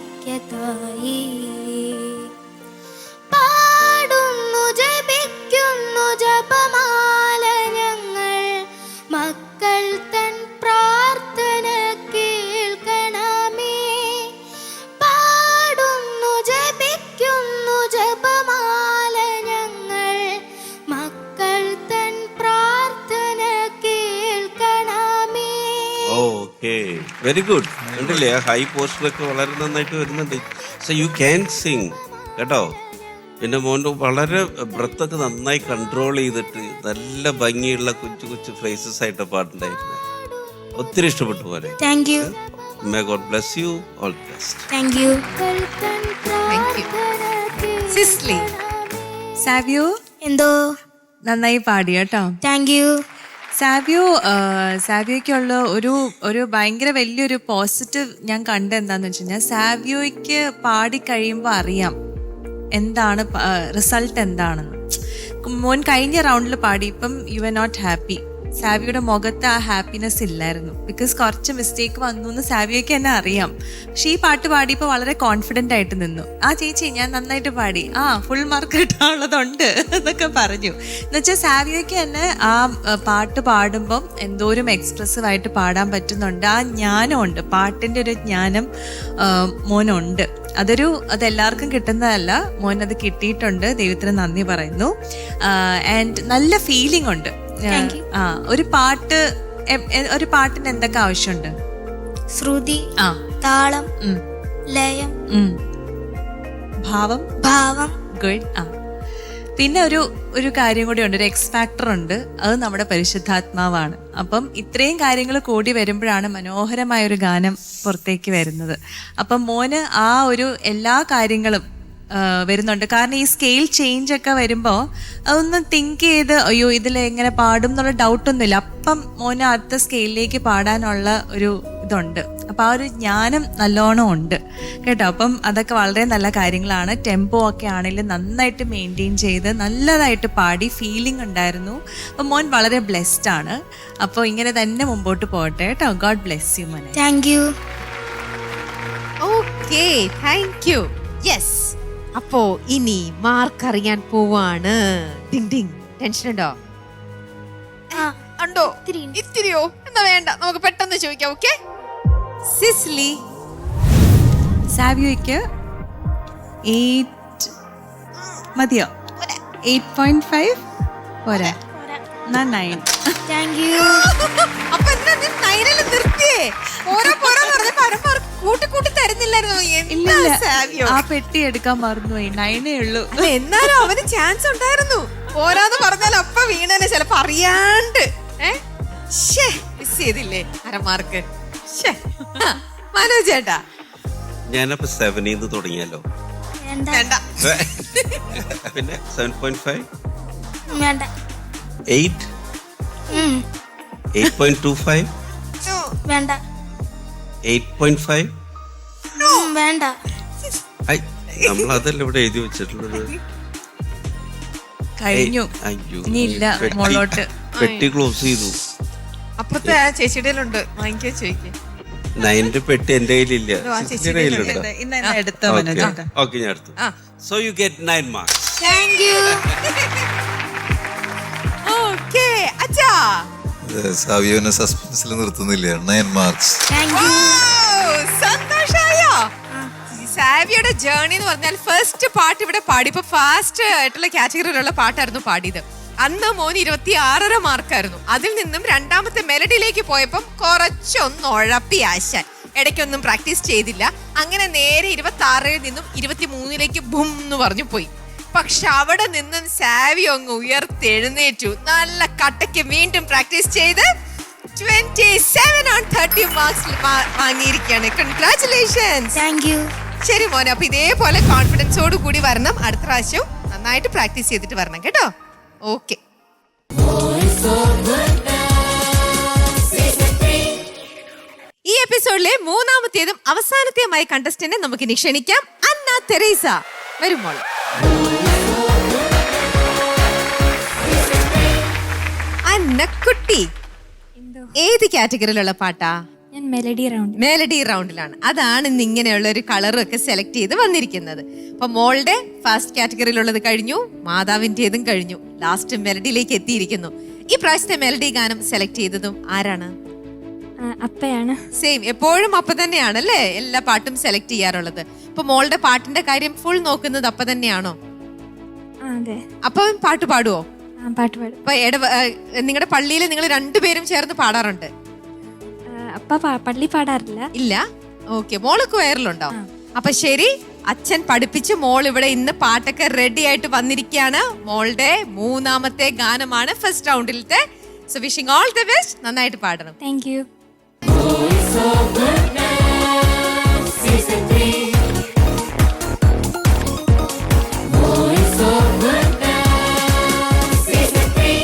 പാടുന്നു ജപിക്കുന്നു ജപമാല ഞങ്ങൾ മക്കൾ തൻ പ്രാർത്ഥന കേൾക്കണമേ പാടുന്നു ജപിക്കുന്നു ജപമാല ഞങ്ങൾ മക്കൾ തൻ പ്രാർത്ഥന കേൾക്കണമേ.
Okay, very good. കണ്ടില്ലേ, ആ ഹൈ പോസ്റ്റിലൊക്കെ വളരെ നന്നായിട്ട് വരുന്നുണ്ട്. സോ യു ക്യാൻ സിങ് കേട്ടോ. എൻ്റെ മോൻ്റെ വളരെ ബ്രത്തൊക്കെ നന്നായി കൺട്രോൾ ചെയ്തിട്ട് നല്ല ഭംഗിയുള്ള കൊച്ചു കൊച്ചു ഫ്രേസസ് ആയിട്ട് പാട്ടുണ്ടായിരുന്നു. ഒത്തിരി ഇഷ്ടപ്പെട്ടു പോലെ.
Thank you.
May God bless you. All the best.
Thank you.
Cicily,
Savio
എന്തോ
നന്നായി പാടി കേട്ടോ.
Thank you.
സാവിയോയ്ക്കുള്ള ഒരു ഭയങ്കര വലിയൊരു പോസിറ്റീവ് ഞാൻ കണ്ട എന്താന്ന് വെച്ച് കഴിഞ്ഞാൽ, സാവിയോയ്ക്ക് പാടി കഴിയുമ്പോൾ അറിയാം എന്താണ് റിസൾട്ട് എന്താണെന്ന്. മോൻ കഴിഞ്ഞ റൗണ്ടിൽ പാടി, ഇപ്പം യു ആർ നോട്ട് ഹാപ്പി. സാവിയുടെ മുഖത്ത് ആ ഹാപ്പിനെസ് ഇല്ലായിരുന്നു. ബിക്കോസ് കുറച്ച് മിസ്റ്റേക്ക് വന്നു എന്ന് സാവിയോയ്ക്ക് തന്നെ അറിയാം. പക്ഷെ ഈ പാട്ട് പാടിയപ്പോൾ വളരെ കോൺഫിഡൻ്റ് ആയിട്ട് നിന്നു. ആ ചേച്ചി ഞാൻ നന്നായിട്ട് പാടി, ഫുൾ മാർക്ക് കിട്ടാനുള്ളതുണ്ട് എന്നൊക്കെ പറഞ്ഞു. എന്നുവെച്ചാൽ സാവിയോയ്ക്ക് തന്നെ ആ പാട്ട് പാടുമ്പം എന്തോരം എക്സ്പ്രസീവായിട്ട് പാടാൻ പറ്റുന്നുണ്ട്. ആ ജ്ഞാനമുണ്ട്, പാട്ടിൻ്റെ ഒരു ജ്ഞാനം മോനുണ്ട്. അതെല്ലാവർക്കും കിട്ടുന്നതല്ല. മോൻ അത് കിട്ടിയിട്ടുണ്ട്. ദൈവത്തിന് നന്ദി പറയുന്നു. ആൻഡ് നല്ല ഫീലിംഗ് ഉണ്ട്. ഒരു പാട്ടിന് എന്തൊക്കെ ആവശ്യമുണ്ട്?
ശ്രുതി, താളം, ലയം,
ഭാവം. ഗുഡ്. പിന്നെ ഒരു കാര്യം കൂടി ഉണ്ട്, ഒരു എക്സ് ഫാക്ടർ ഉണ്ട്. അത് നമ്മുടെ പരിശുദ്ധാത്മാവാണ്. അപ്പം ഇത്രയും കാര്യങ്ങൾ കൂടി വരുമ്പോഴാണ് മനോഹരമായ ഒരു ഗാനം പുറത്തേക്ക് വരുന്നത്. അപ്പം മോന് ആ ഒരു എല്ലാ കാര്യങ്ങളും വരുന്നുണ്ട്. കാരണം ഈ സ്കെയിൽ ചേഞ്ച് ഒക്കെ വരുമ്പോൾ അതൊന്നും തിങ്ക് ചെയ്ത് അയ്യോ ഇതിൽ എങ്ങനെ പാടും എന്നുള്ള ഡൗട്ടൊന്നുമില്ല. അപ്പം മോന് അടുത്ത സ്കെയിലിലേക്ക് പാടാനുള്ള ഒരു ഇതുണ്ട്. അപ്പം ആ ഒരു ജ്ഞാനം നല്ലോണം ഉണ്ട് കേട്ടോ. അപ്പം അതൊക്കെ വളരെ നല്ല കാര്യങ്ങളാണ്. ടെമ്പോ ഒക്കെ ആണെങ്കിലും നന്നായിട്ട് മെയിൻറ്റെയിൻ ചെയ്ത് നല്ലതായിട്ട് പാടി, ഫീലിംഗ് ഉണ്ടായിരുന്നു. അപ്പം മോൻ വളരെ ബ്ലെസ്ഡ് ആണ്. അപ്പോൾ ഇങ്ങനെ തന്നെ മുമ്പോട്ട് പോകട്ടെ കേട്ടോ. ഗോഡ് ബ്ലെസ് യു മോനെ.
Thank you.
Okay, thank you. Yes, അപ്പോ ഇനി മാർക്ക് അറിയാൻ പോവാണ്. ടെൻഷൻ ഉണ്ടോ? ഉണ്ടോ? ഇത്തിരിയോ? എന്നാ വേണ്ട, നമുക്ക് പെട്ടെന്ന് ചോദിക്കാം. ഓക്കെ, സിസ്ലി.
സാവിയോയ്ക്ക് 8 മതിയോ? 8.5 പോരാ? 9.
Thank you.
അപ്പൊ എന്താ നീ 9-ൽ നിർത്തിയേ? പോരാന്ന് പറഞ്ഞപ്പോ അരമാർക്ക് കൂട്ടി തരുന്നില്ലായിരുന്നു. എന്താ സാവിയോ?
ആ പെട്ടി എടുക്കാൻ മറന്നുപോയി. 9 ഉള്ളൂ.
അല്ല, എന്നാലും അവന് ചാൻസ് ഉണ്ടായിരുന്നു. പോരാന്ന് പറഞ്ഞാൽ അപ്പ വീണനെ ചിലപ്പോ അറിയാണ്ട്. മിസ് ചെയ്തില്ലേ അരമാർക്ക്? മനോജ് ചേട്ടാ,
ഞാനപ്പോ 7 തുടങ്ങിയല്ലോ.
വേണ്ട.
പിന്നെ 7.5,
വേണ്ട.
8, 8.25,
വേണ്ട.
8.5.
വേണ്ട.
നമ്മൾ അതല്ല ഇവിടെ എഴുതി വെച്ചിട്ടുള്ളത്.
കഴിഞ്ഞു.
അയ്യോ,
ഇനിയില്ല മോളോട്ട്.
പെട്ടി ക്ലോസ് ചെയ്തു.
അപ്പുറത്തെ ആ ചേച്ചിയുടെ ഉണ്ട്, വാങ്ങിക്കോ ചോദിക്കേ.
9 പെട്ടി എന്റെ കയ്യിലില്ല.
ഇന്ന് എടുത്തോ മനോജ് ചേട്ടാ.
ഓക്കെ, ഞാൻ എടുത്തു. So you get 9 marks.
Thank you.
Okay, അച്ഛാ.
സാവിയോനെ സസ്പെൻസിൽ നിർത്തുന്നില്ല. 9 marks.
Thank you.
സന്തോഷായോ? സാവിയുടെ ജേർണി എന്ന് പറഞ്ഞാൽ ഫസ്റ്റ് പാട്ട് ഇവിടെ പാടി. ഇപ്പൊ ഫാസ്റ്റ് ആയിട്ടുള്ള കാറ്റഗറിയിലുള്ള പാട്ടായിരുന്നു പാടിയത്. അന്ന് മോന് 26.5 മാർക്കായിരുന്നു. അതിൽ നിന്നും രണ്ടാമത്തെ മെലഡിയിലേക്ക് പോയപ്പം കുറച്ചൊന്ന് ഉഴപ്പി ആശാൻ. ഇടയ്ക്കൊന്നും പ്രാക്ടീസ് ചെയ്തില്ല. അങ്ങനെ നേരെ 26-ൽ നിന്നും 23-ലേക്ക് ബും എന്ന് പറഞ്ഞു പോയി. പക്ഷെ അവിടെ നിന്നും സാവിയോ അങ്ങ് ഉയർത്തെഴുന്നേറ്റു. നല്ല കട്ടയ്ക്ക് വീണ്ടും പ്രാക്ടീസ് ചെയ്ത് 27/30 മാർക്സ് വാങ്ങിയിരിക്കുകയാണ്. കൺഗ്രാറ്റുലേഷൻസ്.
Thank you.
ശരി മോനെ, അപ്പൊ ഇതേപോലെ കോൺഫിഡൻസോട് കൂടി വരണം. അടുത്ത പ്രാവശ്യം നന്നായിട്ട് പ്രാക്ടീസ് ചെയ്തിട്ട് വരണം കേട്ടോ. ഓക്കെ. ഈ എപ്പിസോഡിലെ മൂന്നാമത്തേതും അവസാനത്തെയുമായ കണ്ടസ്റ്റന്റിനെ നമുക്ക് ഇനി ക്ഷണിക്കാം. അന്ന തെരേസ വരും മോള്. അന്നക്കുട്ടി ഏത് കാറ്റഗറിയിലുള്ള പാട്ടാ?
ഞാൻ മെലഡി റൗണ്ട്.
മെലഡി റൗണ്ടിലാണ്. അതാണ് ഇന്ന് ഇങ്ങനെയുള്ള ഒരു കളറും ഒക്കെ സെലക്ട് ചെയ്ത് വന്നിരിക്കുന്നത്. അപ്പൊ മോളുടെ ഫസ്റ്റ് കാറ്റഗറിയിലുള്ളത് കഴിഞ്ഞു, മാതാവിന്റേതും കഴിഞ്ഞു, ലാസ്റ്റ് മെലഡിയിലേക്ക് എത്തിയിരിക്കുന്നു. ഈ പ്രാവശ്യത്തെ മെലഡി ഗാനം സെലക്ട് ചെയ്തതും ആരാണ്?
അപ്പയാണ്.
സെയിം, എപ്പോഴും അപ്പ തന്നെയാണല്ലേ എല്ലാ പാട്ടും സെലക്ട് ചെയ്യാറുള്ളത്. അപ്പൊ മോളുടെ പാട്ടിന്റെ കാര്യം ഫുൾ നോക്കുന്നത് അപ്പ തന്നെയാണോ?
അതെ.
അപ്പൊ പാട്ട് പാടുവോ?
പാട്ട് പാടും.
അപ്പൊ നിങ്ങളുടെ പള്ളിയിൽ നിങ്ങൾ രണ്ടുപേരും ചേർന്ന് പാടാറുണ്ട്?
അപ്പ പള്ളി പാടാറില്ല.
ഇല്ല. ഓക്കെ, മോൾക്ക് വയറിലുണ്ടോ? അപ്പൊ ശരി, അച്ഛൻ പഠിപ്പിച്ച് മോൾ ഇവിടെ ഇന്ന് പാട്ടൊക്കെ റെഡി ആയിട്ട് വന്നിരിക്കുകയാണ്. മോളുടെ മൂന്നാമത്തെ ഗാനമാണ് ഫസ്റ്റ് റൗണ്ടിലത്തെ. So wishing all the best. നന്നായിട്ട് പാടണം.
Thank you.
Voice of Goodness, Season 3. Voice of Goodness, Season 3.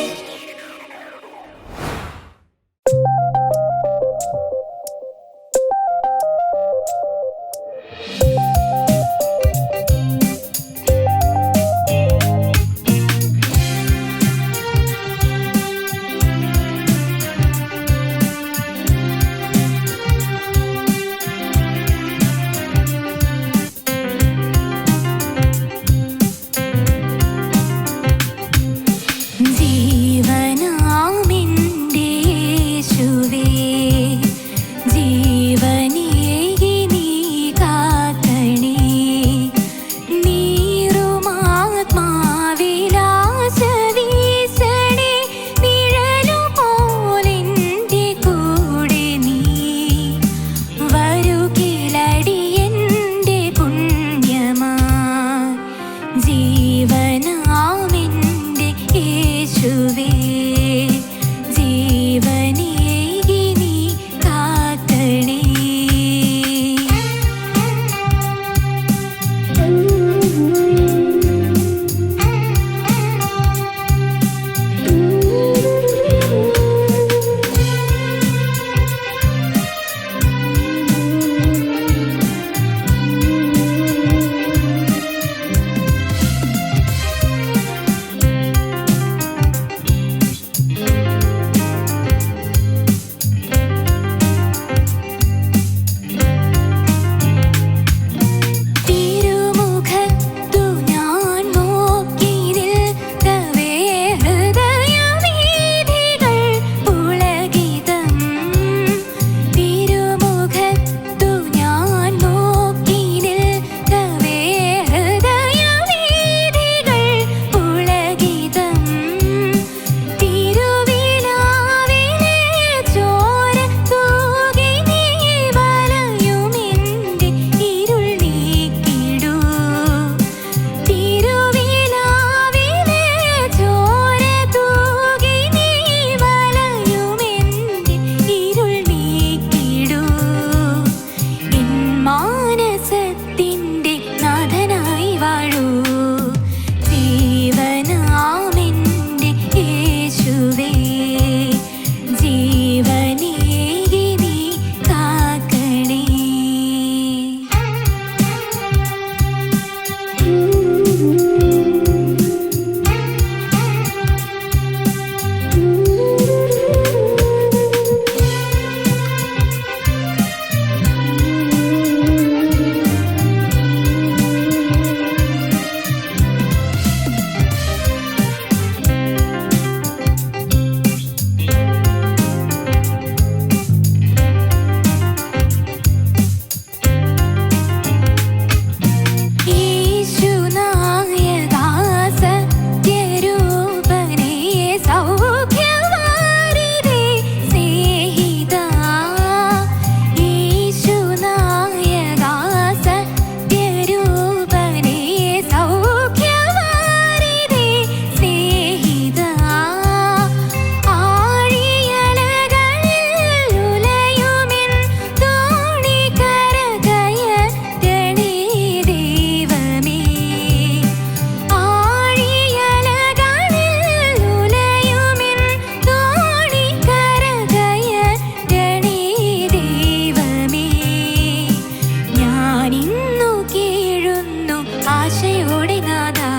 ആശയോടെ നാദാ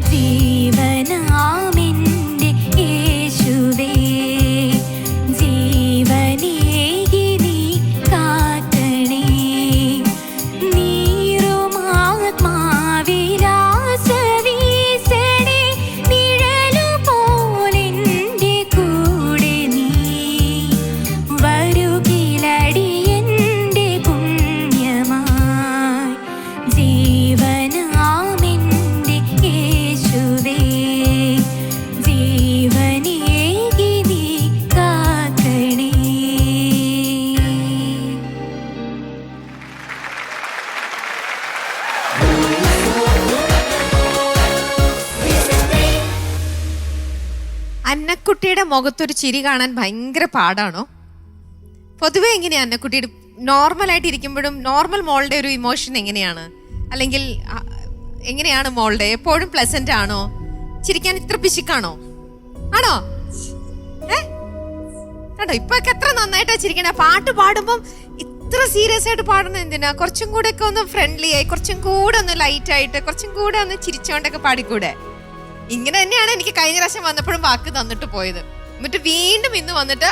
ജീവനാമെന്റെ യേശുവേ ജീവനേകി നീ കാക്കണേ നീറുമാത്മാവിലാസവീസണേ നിഴലുപോലെന്റെ കൂടെ നീ വരുകിലടിയന്റെ പുണ്യമായി ജീവനാമെന്റെ യേശുവേ ജീവനേകി നീ കാക്കണേ.
അന്നക്കുട്ടിയുടെ മുഖത്തൊരു ചിരി കാണാൻ ഭയങ്കര പാടാണോ? പൊതുവെ എങ്ങനെയാ അന്നക്കുട്ടിയുടെ നോർമലായിട്ട് ഇരിക്കുമ്പോഴും നോർമൽ മോളുടെ ഒരു ഇമോഷൻ എങ്ങനെയാണ്? അല്ലെങ്കിൽ എങ്ങനെയാണ് മോളുടെ? എപ്പോഴും പ്ലസന്റ് ആണോ? ചിരിക്കാൻ ഇത്ര പിശുക്കാണോ? ആണോ? കണ്ടോ ഇപ്പൊ എത്ര നന്നായിട്ടാ ചിരിക്കണേ. പാട്ട് പാടുമ്പം ഇത്ര സീരിയസ് ആയിട്ട് പാടണം എന്തിനാ? കുറച്ചും കൂടെ ഒക്കെ ഒന്ന് ഫ്രണ്ട്ലി ആയി, കുറച്ചും കൂടെ ഒന്ന് ലൈറ്റ് ആയിട്ട്, കുറച്ചും കൂടെ ഒന്ന് ചിരിച്ചോണ്ടൊക്കെ പാടിക്കൂടെ? ഇങ്ങനെ തന്നെയാണ് എനിക്ക് കഴിഞ്ഞ പ്രാവശ്യം വന്നപ്പോഴും വാക്ക് തന്നിട്ട് പോയത്. എന്നിട്ട് വീണ്ടും ഇന്ന് വന്നിട്ട്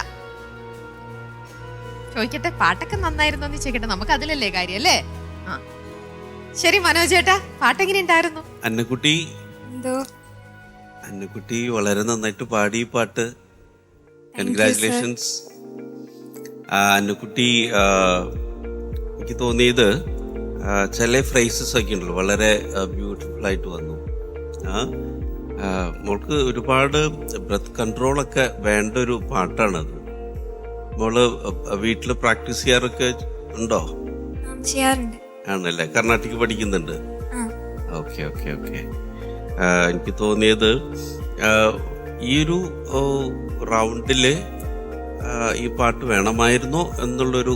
ചോദിക്കട്ടെ പാട്ടൊക്കെ നന്നായിരുന്നു എന്ന് ചോദിക്കട്ടെ. നമുക്ക് അതിലല്ലേ കാര്യം അല്ലേ? ആ ശരി മനോജ് ചേട്ടാ, പാട്ട് എങ്ങനെ ഉണ്ടായിരുന്നു?
അന്നക്കുട്ടി വളരെ നന്നായിട്ട് പാടി ഈ പാട്ട്. കൺഗ്രാറ്റുലേഷൻസ്. അന്നക്കുട്ടി എനിക്ക് തോന്നിയത് ചില ഫ്രേസസ് ഒക്കെ ഉണ്ടല്ലോ വളരെ ബ്യൂട്ടിഫുൾ ആയിട്ട് വന്നു. മോൾക്ക് ഒരുപാട് ബ്രത്ത് കൺട്രോളൊക്കെ വേണ്ട ഒരു പാട്ടാണത്. മോള് വീട്ടിൽ പ്രാക്ടീസ് ചെയ്യാറൊക്കെ ഉണ്ടോ?
ചെയ്യാറുണ്ട്.
ആണല്ലേ, കർണാട്ടിക് പഠിക്കുന്നുണ്ട്. Okay okay okay. എനിക്ക് തോന്നിയത് ഈ ഒരു റൗണ്ടില് ഈ പാട്ട് വേണമായിരുന്നോ എന്നുള്ളൊരു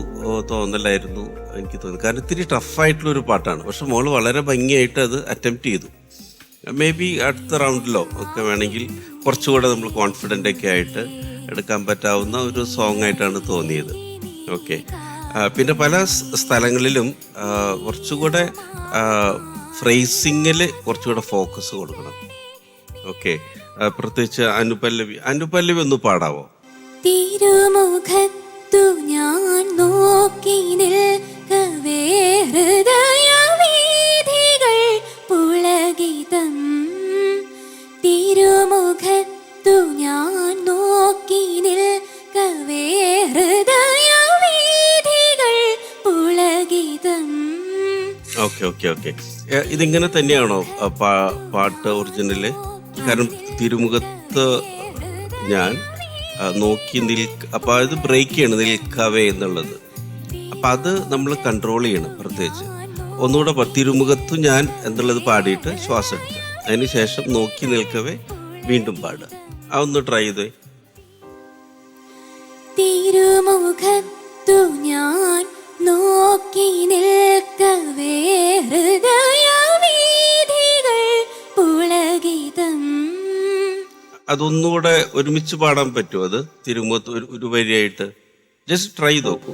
തോന്നലായിരുന്നു എനിക്ക് തോന്നി. കാരണം ഇത്തിരി ടഫായിട്ടുള്ളൊരു പാട്ടാണ്. പക്ഷെ മോള് വളരെ ഭംഗിയായിട്ട് അത് അറ്റംപ്റ്റ് ചെയ്തു. മേ ബി അടുത്ത റൗണ്ടിലോ ഒക്കെ വേണമെങ്കിൽ കുറച്ചുകൂടെ നമ്മൾ കോൺഫിഡൻ്റ് ഒക്കെ ആയിട്ട് എടുക്കാൻ പറ്റാവുന്ന ഒരു സോങ് ആയിട്ടാണ് തോന്നിയത്. ഓക്കെ. പിന്നെ പല സ്ഥലങ്ങളിലും കുറച്ചുകൂടെ ഫ്രേസിങ്ങിൽ കുറച്ചുകൂടെ ഫോക്കസ് കൊടുക്കണം. ഓക്കെ. പ്രത്യേകിച്ച് അനുപല്ലവി ഒന്ന് പാടാവോ?
തിരുമുഖത്തു ഞാൻ നോക്കി നിൽക്കവേ ഹൃദയവീഥികൾ പുളകിതം. തിരുമുഖത്തു ഞാൻ നോക്കി നിൽക്കവേ ഹൃദയവീഥികൾ പുളകിതം.
Okay okay okay. ഇതിങ്ങനെ തന്നെയാണോ പാട്ട് ഒറിജിനല്? കാരണം തിരുമുഖത്ത് ഞാൻ നോക്കി അപ്പൊ അത് ബ്രേക്ക് ചെയ്യണം, നിൽക്കവേ എന്നുള്ളത്. അപ്പൊ അത് നമ്മൾ കൺട്രോൾ ചെയ്യണം. പ്രത്യേകിച്ച് ഒന്നുകൂടെ തിരുമുഖത്തു ഞാൻ എന്നുള്ളത് പാടിയിട്ട് ശ്വാസം എടുക്കുക. അതിനുശേഷം നോക്കി നിൽക്കവേ വീണ്ടും പാടുക. അതൊന്ന് ട്രൈ ചെയ്തേ.
തിരുമുഖത്തു ഞാൻ നോക്കി നിൽക്കവേ ഹൃദയവീഥികൾ പുളകിതം.
അതൊന്നുകൂടെ ഒരുമിച്ച് പാടാൻ പറ്റുമോ? അത് തിരുമുഖത്ത് ഒരു വരിയായിട്ട് ജസ്റ്റ് ട്രൈ നോക്കൂ.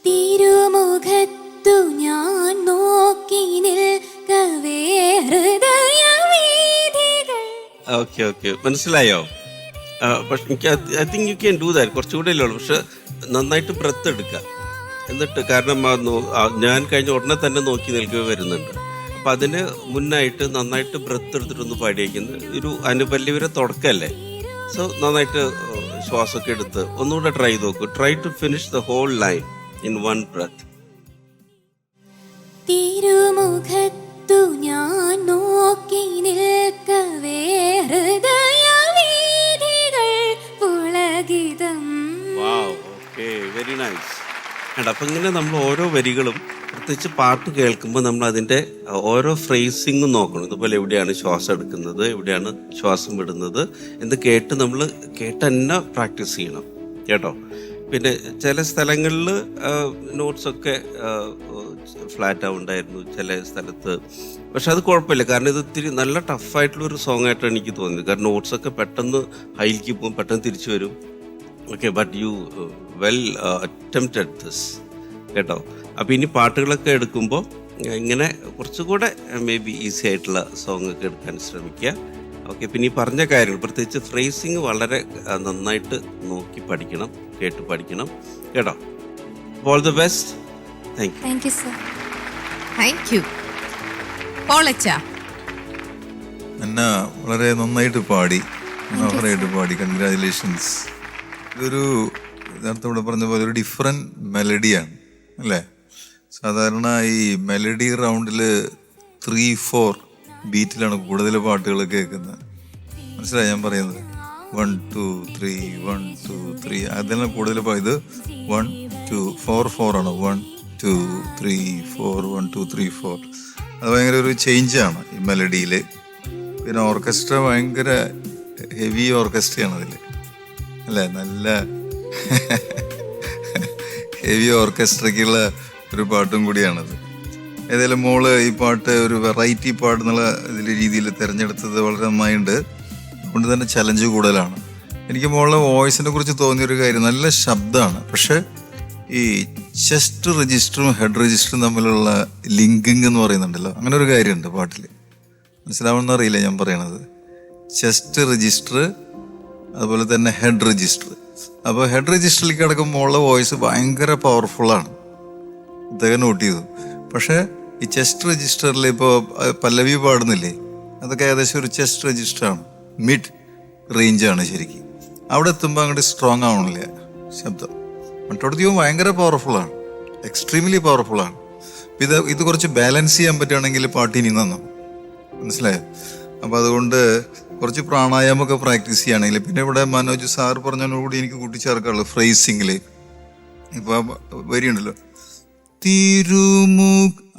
തിരുമുഖത്തു ഞാൻ നോക്കി നിൽക്കവേ ഹൃദയവീഥികൾ.
ഓക്കെ ഓക്കെ, മനസ്സിലായോ? പക്ഷെ എനിക്ക് I think you can do that. കുറച്ചുകൂടെ അല്ലേ ഉള്ളൂ. പക്ഷെ നന്നായിട്ട് ബ്രത്ത് എടുക്കുക. എന്നിട്ട് കാരണം ഞാൻ കഴിഞ്ഞ ഉടനെ തന്നെ നോക്കി നിൽക്കുക വരുന്നുണ്ട്. അപ്പം അതിന് മുന്നായിട്ട് നന്നായിട്ട് ബ്രത്ത് എടുത്തിട്ടൊന്ന് പാടിയേക്കുന്നത് ഒരു അനുപല്ലവിയുടെ തുടക്കമല്ലേ. സോ നന്നായിട്ട് ശ്വാസമൊക്കെ എടുത്ത് ഒന്നുകൂടെ ട്രൈ ചെയ്ത് നോക്കൂ. Try to finish the whole line in one breath.
തിരുമുഖത്തു ഞാൻ നോക്കി നിൽക്കവേ ഹൃദയവീഥികൾ പുളകിതം.
Wow, okay, very nice. അപ്പം ഇങ്ങനെ നമ്മൾ ഓരോ വരികളും പ്രത്യേകിച്ച് പാട്ട് കേൾക്കുമ്പോൾ നമ്മൾ അതിൻ്റെ ഓരോ ഫ്രേസിങ്ങും നോക്കണം. ഇതുപോലെ എവിടെയാണ് ശ്വാസം എടുക്കുന്നത്, എവിടെയാണ് ശ്വാസം വിടുന്നത് എന്ന് കേട്ട് നമ്മൾ കേട്ട് തന്നെ പ്രാക്ടീസ് ചെയ്യണം കേട്ടോ. പിന്നെ ചില സ്ഥലങ്ങളിൽ നോട്ട്സൊക്കെ ഫ്ലാറ്റ് ആവുണ്ടായിരുന്നു ചില സ്ഥലത്ത്. പക്ഷെ അത് കുഴപ്പമില്ല, കാരണം ഇത് ഇത്തിരി നല്ല ടഫായിട്ടുള്ളൊരു സോങ് ആയിട്ടാണ് എനിക്ക് തോന്നിയത്. കാരണം നോട്ട്സൊക്കെ പെട്ടെന്ന് ഹൈലേക്ക് പോകും, പെട്ടെന്ന് തിരിച്ചു വരും. Okay, but you well attempted this കേട്ടോ. അപ്പോൾ ഇനി പാട്ടുകളൊക്കെ എടുക്കുമ്പോൾ ഇങ്ങനെ കുറച്ചുകൂടെ മേ ബി ഈസി ആയിട്ടുള്ള സോങ് ഒക്കെ എടുക്കാൻ ശ്രമിക്കുക. ഓക്കെ, പിന്നെ ഈ പറഞ്ഞ കാര്യങ്ങൾ പ്രത്യേകിച്ച് ഫ്രേസിങ് വളരെ നന്നായിട്ട് നോക്കി പഠിക്കണം, കേട്ട് പഠിക്കണം കേട്ടോ. All the best. Thank you.
Thank you sir.
Thank you. പോളച്ച
എന്നെ വളരെ നന്നായിട്ട് പാടി, മനോഹരമായിട്ട് പാടി. കൺഗ്രാജുലേഷൻസ്. ഇതൊരു നേരത്തെ ഇവിടെ പറഞ്ഞ പോലെ ഒരു ഡിഫറെൻറ്റ് മെലഡിയാണ് അല്ലേ? സാധാരണ ഈ മെലഡി റൗണ്ടിൽ 3-4 ബീറ്റിലാണ് കൂടുതൽ പാട്ടുകൾ കേൾക്കുന്നത്. മനസ്സിലായി ഞാൻ പറയുന്നത്? 1 2 3 1 2 3 അതിലാണ് കൂടുതൽ. ഇത് 1 2 4 ആണ്. 1 2 3 4 1 2 3 4. അത് ഭയങ്കര ഒരു ചേഞ്ചാണ് ഈ മെലഡിയിൽ. പിന്നെ ഓർക്കസ്ട്ര ഭയങ്കര ഹെവി ഓർക്കസ്ട്രയാണ് അതിൽ അല്ലേ? നല്ല ഹെവി ഓർക്കസ്ട്രയ്ക്കുള്ള ഒരു പാട്ടും കൂടിയാണത്. ഏതായാലും മോള് ഈ പാട്ട് ഒരു വെറൈറ്റി പാട്ട് എന്നുള്ള രീതിയിൽ തിരഞ്ഞെടുത്തത് വളരെ നന്നായിട്ടുണ്ട്. അതുകൊണ്ട് തന്നെ ചലഞ്ച് കൂടുതലാണ്. എനിക്ക് മോളുടെ വോയിസിനെ കുറിച്ച് തോന്നിയൊരു കാര്യം, നല്ല ശബ്ദമാണ്. പക്ഷെ ഈ ചെസ്റ്റ് രജിസ്റ്ററും ഹെഡ് രജിസ്റ്ററും തമ്മിലുള്ള ലിങ്കിങ് എന്ന് പറയുന്നുണ്ടല്ലോ, അങ്ങനെ ഒരു കാര്യമുണ്ട് പാട്ടിൽ. മനസ്സിലാവുമെന്ന് അറിയില്ല ഞാൻ പറയണത്. ചെസ്റ്റ് രജിസ്റ്റർ അതുപോലെ തന്നെ ഹെഡ് രജിസ്റ്റർ. അപ്പോൾ ഹെഡ് രജിസ്റ്ററിലേക്ക് കിടക്കുമ്പോൾ മോളുടെ വോയിസ് ഭയങ്കര പവർഫുള്ളാണ്. ഇതൊക്കെ നോട്ട് ചെയ്തു. പക്ഷേ ഈ ചെസ്റ്റ് രജിസ്റ്ററിൽ ഇപ്പോൾ പല്ലവി പാടുന്നില്ലേ, അതൊക്കെ ഏകദേശം ഒരു ചെസ്റ്റ് രജിസ്റ്ററാണ്, മിഡ് റേഞ്ചാണ് ശരിക്കും. അവിടെ എത്തുമ്പോൾ അങ്ങോട്ട് സ്ട്രോങ് ആവണില്ല ശബ്ദം. മറ്റോടത്തെയും ഭയങ്കര പവർഫുള്ളാണ്, എക്സ്ട്രീംലി പവർഫുള്ളാണ്. ഇത് കുറച്ച് ബാലൻസ് ചെയ്യാൻ പറ്റുകയാണെങ്കിൽ പാട്ട് ഇനി നന്നാവും. മനസ്സിലായോ? അപ്പോൾ അതുകൊണ്ട് കുറച്ച് പ്രാണായാമമൊക്കെ പ്രാക്ടീസ് ചെയ്യുകയാണെങ്കിൽ, പിന്നെ ഇവിടെ മനോജ് സാർ പറഞ്ഞതിനോടുകൂടി എനിക്ക് കൂട്ടിച്ചേർക്കാറുള്ളൂ ഫ്രേസിങ്ങിൽ. ഇപ്പോൾ വരിയുണ്ടല്ലോ, തിരുമു,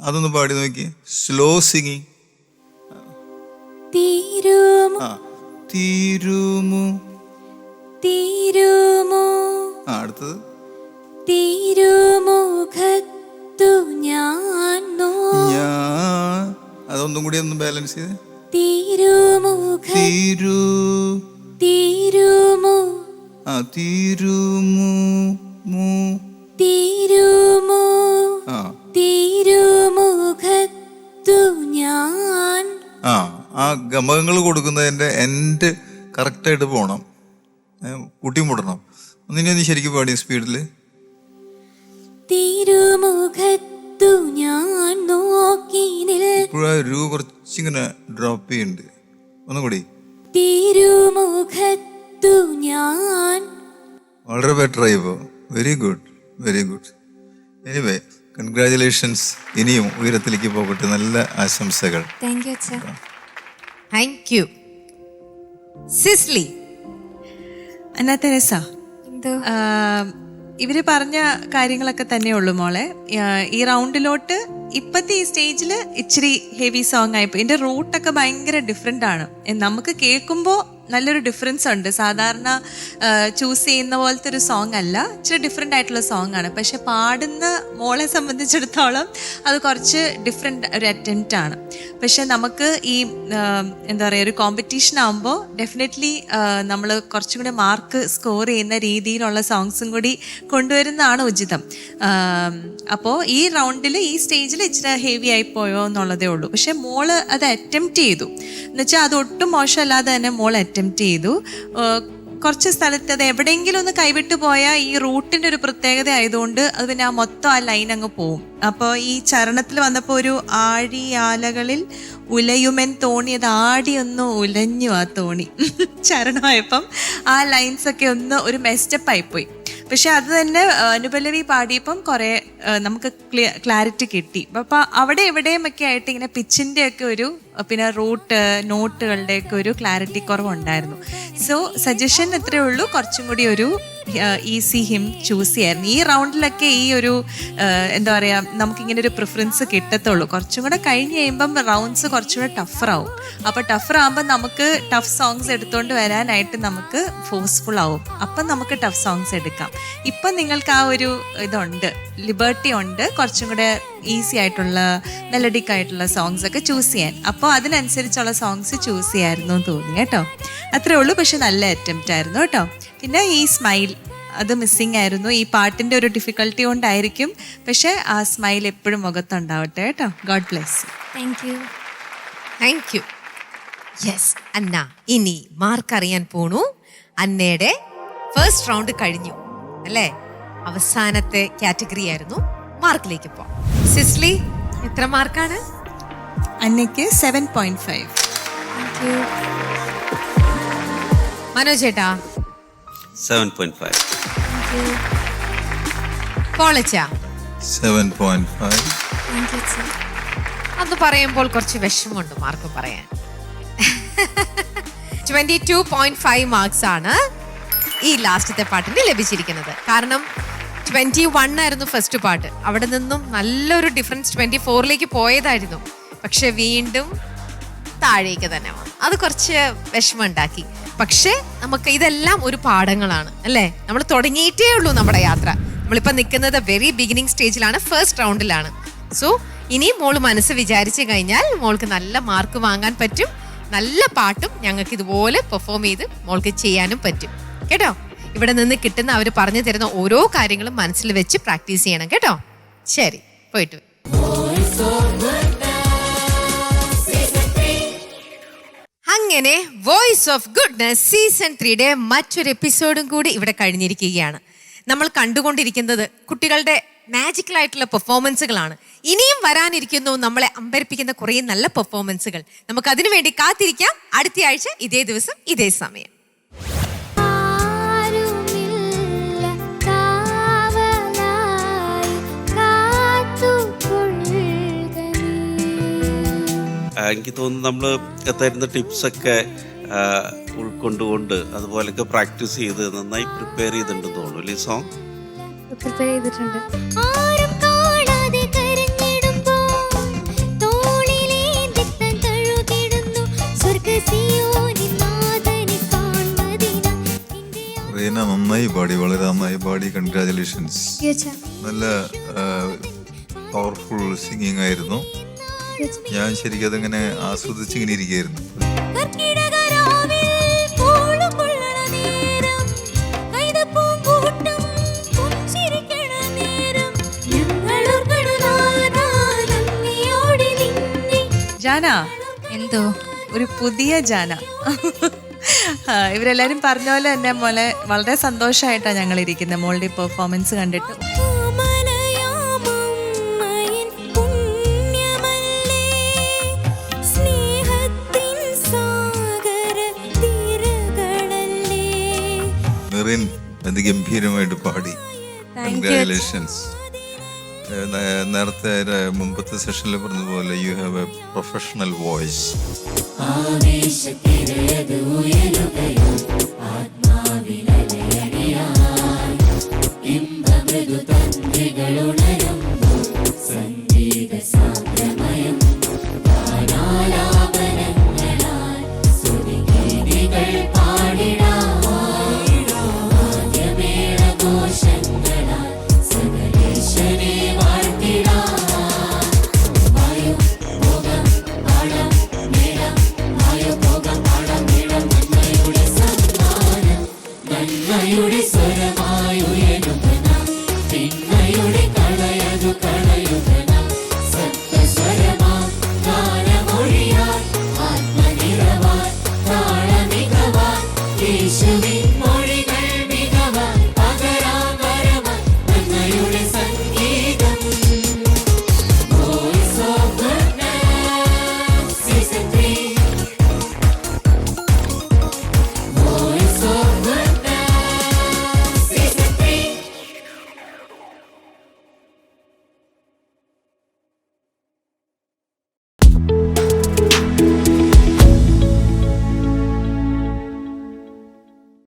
അതൊന്ന് പാടി നോക്കി. Slow singing.
തിരുമു
തിരുമു.
തിരുമു
അടുത്തത്
തിരുമുഖത്തു ഞാൻ
ഞാൻ. അതൊന്നും കൂടി ഒന്ന് ബാലൻസ് ചെയ്ത്.
തിരുമുഖ
തിരു
തിരുമു
തിരുമു മു
തിരുമു
ആ
തിരുമുഖത്തു ഞാൻ.
ആ ഗമകങ്ങൾ കൊടുക്കുന്നതിൻ്റെ എൻഡ് കറക്റ്റായിട്ട് പോകണം, കൂട്ടിമുടണം. ഒന്നിനെ ശരിക്കും പാടിയ സ്പീഡിൽ.
തിരുമുഖത്തു ഞാൻ നോക്കി
രൂ കുറച്ചിങ്ങനെ ഡ്രോപ്പ് ചെയ്യുന്നുണ്ട്. ഒന്നും കൂടി.
തിരുമുഖത്തു ഞാൻ.
വളരെ ബെറ്ററായി ഇപ്പോൾ. Very good, very good. Anyway congratulations. ഇനിയും ഉയരത്തിലേക്ക് പോകട്ടെ. നല്ല ആശംസകൾ.
താങ്ക് യു അച്ഛാ.
Thank you. Cicily.
Anna Teresa,
എന്തോ
ഇവര് പറഞ്ഞ കാര്യങ്ങളൊക്കെ തന്നെയുള്ളൂ മോളെ. ഈ റൗണ്ടിലോട്ട് ഇപ്പത്തെ ഈ സ്റ്റേജിൽ ഇച്ചിരി ഹെവി സോങ് ആയിപ്പോ. ഇതിന്റെ റൂട്ടൊക്കെ ഭയങ്കര ഡിഫറെൻ്റ് ആണ്. നമുക്ക് കേൾക്കുമ്പോൾ നല്ലൊരു ഡിഫറൻസ് ഉണ്ട്. സാധാരണ ചൂസ് ചെയ്യുന്ന പോലത്തെ ഒരു സോങ് അല്ല, ഇച്ചിരി ഡിഫറെൻ്റ് ആയിട്ടുള്ള സോങ് ആണ്. പക്ഷെ പാടുന്ന മോളെ സംബന്ധിച്ചിടത്തോളം അത് കുറച്ച് ഡിഫറെൻ്റ് ഒരു അറ്റംപ്റ്റ് ആണ്. പക്ഷെ നമുക്ക് ഈ എന്താ പറയുക, ഒരു കോമ്പറ്റീഷൻ ആകുമ്പോൾ ഡെഫിനറ്റ്ലി നമ്മൾ കുറച്ചും കൂടി മാർക്ക് സ്കോർ ചെയ്യുന്ന രീതിയിലുള്ള സോങ്സും കൂടി കൊണ്ടുവരുന്നതാണ് ഉചിതം. അപ്പോൾ ഈ റൗണ്ടിൽ ഈ സ്റ്റേജിൽ ഇച്ചിരി ഹെവി ആയി പോയോ എന്നുള്ളതേ ഉള്ളൂ. പക്ഷെ മോള് അത് അറ്റംപ്റ്റ് ചെയ്തു. എന്നുവെച്ചാൽ അത് ഒട്ടും മോശമല്ലാതെ തന്നെ മോൾ അറ്റംപ്റ്റ് ചെയ്തു. കുറച്ച് സ്ഥലത്ത് അത് എവിടെയെങ്കിലും ഒന്ന് കൈവിട്ട് പോയാൽ ഈ റൂട്ടിൻ്റെ ഒരു പ്രത്യേകത ആയതുകൊണ്ട് അത് പിന്നെ മൊത്തം ആ ലൈൻ അങ്ങ് പോവും. അപ്പോൾ ഈ ചരണത്തിൽ വന്നപ്പോൾ ഒരു ആഴിയാലകളിൽ ഉലയുമെൻ തോണി, അത് ആടിയൊന്ന് ഉലഞ്ഞു ആ തോണി ചരണമായപ്പം ആ ലൈൻസൊക്കെ ഒന്ന് ഒരു മെസ്റ്റപ്പ് ആയിപ്പോയി. പക്ഷെ അത് തന്നെ അനുപല്ലവി പാടിയപ്പം കുറേ നമുക്ക് ക്ലാരിറ്റി കിട്ടി. അപ്പം അവിടെ എവിടെയുമൊക്കെ ആയിട്ട് ഇങ്ങനെ പിച്ചിൻ്റെ ഒക്കെ ഒരു, പിന്നെ റൂട്ട് നോട്ടുകളുടെയൊക്കെ ഒരു ക്ലാരിറ്റി കുറവുണ്ടായിരുന്നു. സോ സജഷൻ എത്രയേ ഉള്ളൂ, കുറച്ചും കൂടി ഒരു ഈസി ഹിം ചൂസ് ചെയ്യായിരുന്നു. ഈ റൗണ്ടിലൊക്കെ ഈ ഒരു എന്താ പറയുക, നമുക്കിങ്ങനെ ഒരു പ്രിഫറൻസ് കിട്ടത്തുള്ളൂ. കുറച്ചും കൂടെ കഴിഞ്ഞ് കഴിയുമ്പം റൗണ്ട്സ് കുറച്ചും കൂടെ ടഫറാവും. അപ്പോൾ ടഫറാകുമ്പോൾ നമുക്ക് ടഫ് സോങ്സ് എടുത്തുകൊണ്ട് വരാനായിട്ട് നമുക്ക് ഫോഴ്സ്ഫുൾ ആവും. അപ്പം നമുക്ക് ടഫ് സോങ്സ് എടുക്കാം. ഇപ്പം നിങ്ങൾക്ക് ആ ഒരു ഇതുണ്ട്, ലിബർട്ടി ഉണ്ട്, കുറച്ചും കൂടെ ഈസി ആയിട്ടുള്ള മെലഡിക് ആയിട്ടുള്ള സോങ്സ് ഒക്കെ ചൂസ് ചെയ്യാൻ. അപ്പോൾ അതിനനുസരിച്ചുള്ള സോങ്സ് ചൂസ് ചെയ്യായിരുന്നു എന്ന് തോന്നി കേട്ടോ. അത്രേ ഉള്ളൂ. പക്ഷെ നല്ല അറ്റംപ്റ്റ് ആയിരുന്നു കേട്ടോ. പിന്നെ ഈ സ്മൈൽ, അത് മിസ്സിങ് ആയിരുന്നു. ഈ പാട്ടിൻ്റെ ഒരു ഡിഫിക്കൽട്ടി കൊണ്ടായിരിക്കും. പക്ഷെ ആ സ്മൈൽ എപ്പോഴും മുഖത്തുണ്ടാവട്ടെ കേട്ടോ. God bless.
Thank you. Yes Anna, ഇനി മാർക്ക് അറിയാൻ പോണു. അന്നയുടെ ഫസ്റ്റ് റൗണ്ട് കഴിഞ്ഞു അല്ലേ? അവസാനത്തെ കാറ്റഗറി ആയിരുന്നു. മാർക്കിലേക്ക് പോ. സിസ്ലി, എത്ര മാർക്കാണ്?
അന്നയ്ക്ക് 7.5.
മനോജ് ചേട്ടാ?
7.5.
കോളേജാ?
7.5.
അത് പറയുമ്പോൾ കുറച്ച് വിഷമമുണ്ട് മാർക്ക് പറയാൻ. 22.5 മാർക്സ് ആണ് ഈ ലാസ്റ്റത്തെ പാട്ടിന് ലഭിച്ചിരിക്കുന്നത്. കാരണം 21 ആയിരുന്നു ഫസ്റ്റ് പാട്ട്. അവിടെ നിന്നും നല്ലൊരു ഡിഫറൻസ് 24ലേക്ക് പോയതായിരുന്നു. പക്ഷെ വീണ്ടും താഴേക്ക് തന്നെ വന്നു. അത് കുറച്ച് വിഷമം ഉണ്ടാക്കി. പക്ഷെ നമുക്ക് ഇതെല്ലാം ഒരു പാഠങ്ങളാണ് അല്ലേ? നമ്മൾ തുടങ്ങിയിട്ടേ ഉള്ളൂ നമ്മുടെ യാത്ര. നമ്മളിപ്പോൾ നിൽക്കുന്നത് വെരി ബിഗിനിങ് സ്റ്റേജിലാണ്, ഫസ്റ്റ് റൗണ്ടിലാണ്. സോ ഇനി മോള് മനസ്സ് വിചാരിച്ചു കഴിഞ്ഞാൽ മോൾക്ക് നല്ല മാർക്ക് വാങ്ങാൻ പറ്റും. നല്ല പാട്ടും ഞങ്ങൾക്ക് ഇതുപോലെ പെർഫോം ചെയ്ത് മോൾക്ക് ചെയ്യാനും പറ്റും കേട്ടോ. ഇവിടെ നിന്ന് കിട്ടുന്ന അവർ പറഞ്ഞു തരുന്ന ഓരോ കാര്യങ്ങളും മനസ്സിൽ വെച്ച് പ്രാക്ടീസ് ചെയ്യണം കേട്ടോ. ശരി, പോയിട്ട് അങ്ങനെ വോയിസ് ഓഫ് ഗുഡ്നസ് സീസൺ 3യുടെ മറ്റൊരു എപ്പിസോഡും കൂടി ഇവിടെ കഴിഞ്ഞിരിക്കുകയാണ്. നമ്മൾ കണ്ടുകൊണ്ടിരിക്കുന്നത് കുട്ടികളുടെ മാജിക്കൽ ആയിട്ടുള്ള പെർഫോമൻസുകളാണ്. ഇനിയും വരാനിരിക്കുന്നു നമ്മളെ അമ്പരിപ്പിക്കുന്ന കുറേ നല്ല പെർഫോമൻസുകൾ. നമുക്ക് അതിനു വേണ്ടി കാത്തിരിക്കാം. അടുത്ത ആഴ്ച ഇതേ ദിവസം ഇതേ സമയം.
എനിക്ക് തോന്നുന്നു നമ്മൾ തരുന്ന ടിപ്സൊക്കെ ഉൾക്കൊണ്ടുകൊണ്ട് അതുപോലൊക്കെ പ്രാക്ടീസ് ചെയ്ത് നന്നായി പ്രിപ്പയർ ചെയ്തിട്ടുണ്ടെന്ന് തോന്നുന്നു ഈ സോങ്.
പ്രിപ്പയർ ചെയ്തിട്ടുണ്ട്.
റീന നന്നായി പാടി, വളരെ നന്നായി പാടി. കൺഗ്രാജുലേഷൻസ്. നല്ല പവർഫുൾ സിംഗിങ് ആയിരുന്നു. ഞാൻ ശരിക്കും അതിങ്ങനെ ആസ്വദിച്ചിങ്ങനെ ഇരിക്കുകയായിരുന്നു.
ജാന,
എന്തോ
ഒരു പുതിയ ജാന. ഇവരെല്ലാരും പറഞ്ഞ പോലെ തന്നെ മോളെ വളരെ സന്തോഷമായിട്ടാണ് ഞങ്ങൾ ഇരിക്കുന്നത് മോളുടെ പെർഫോമൻസ് കണ്ടിട്ട്.
മെറിൻ അതിഗംഭീരമായിട്ട് പാടി. കൺഗ്രാജുലേഷൻസ്. നേരത്തെ മുമ്പത്തെ സെഷനിൽ പറഞ്ഞതുപോലെ you have A professional voice.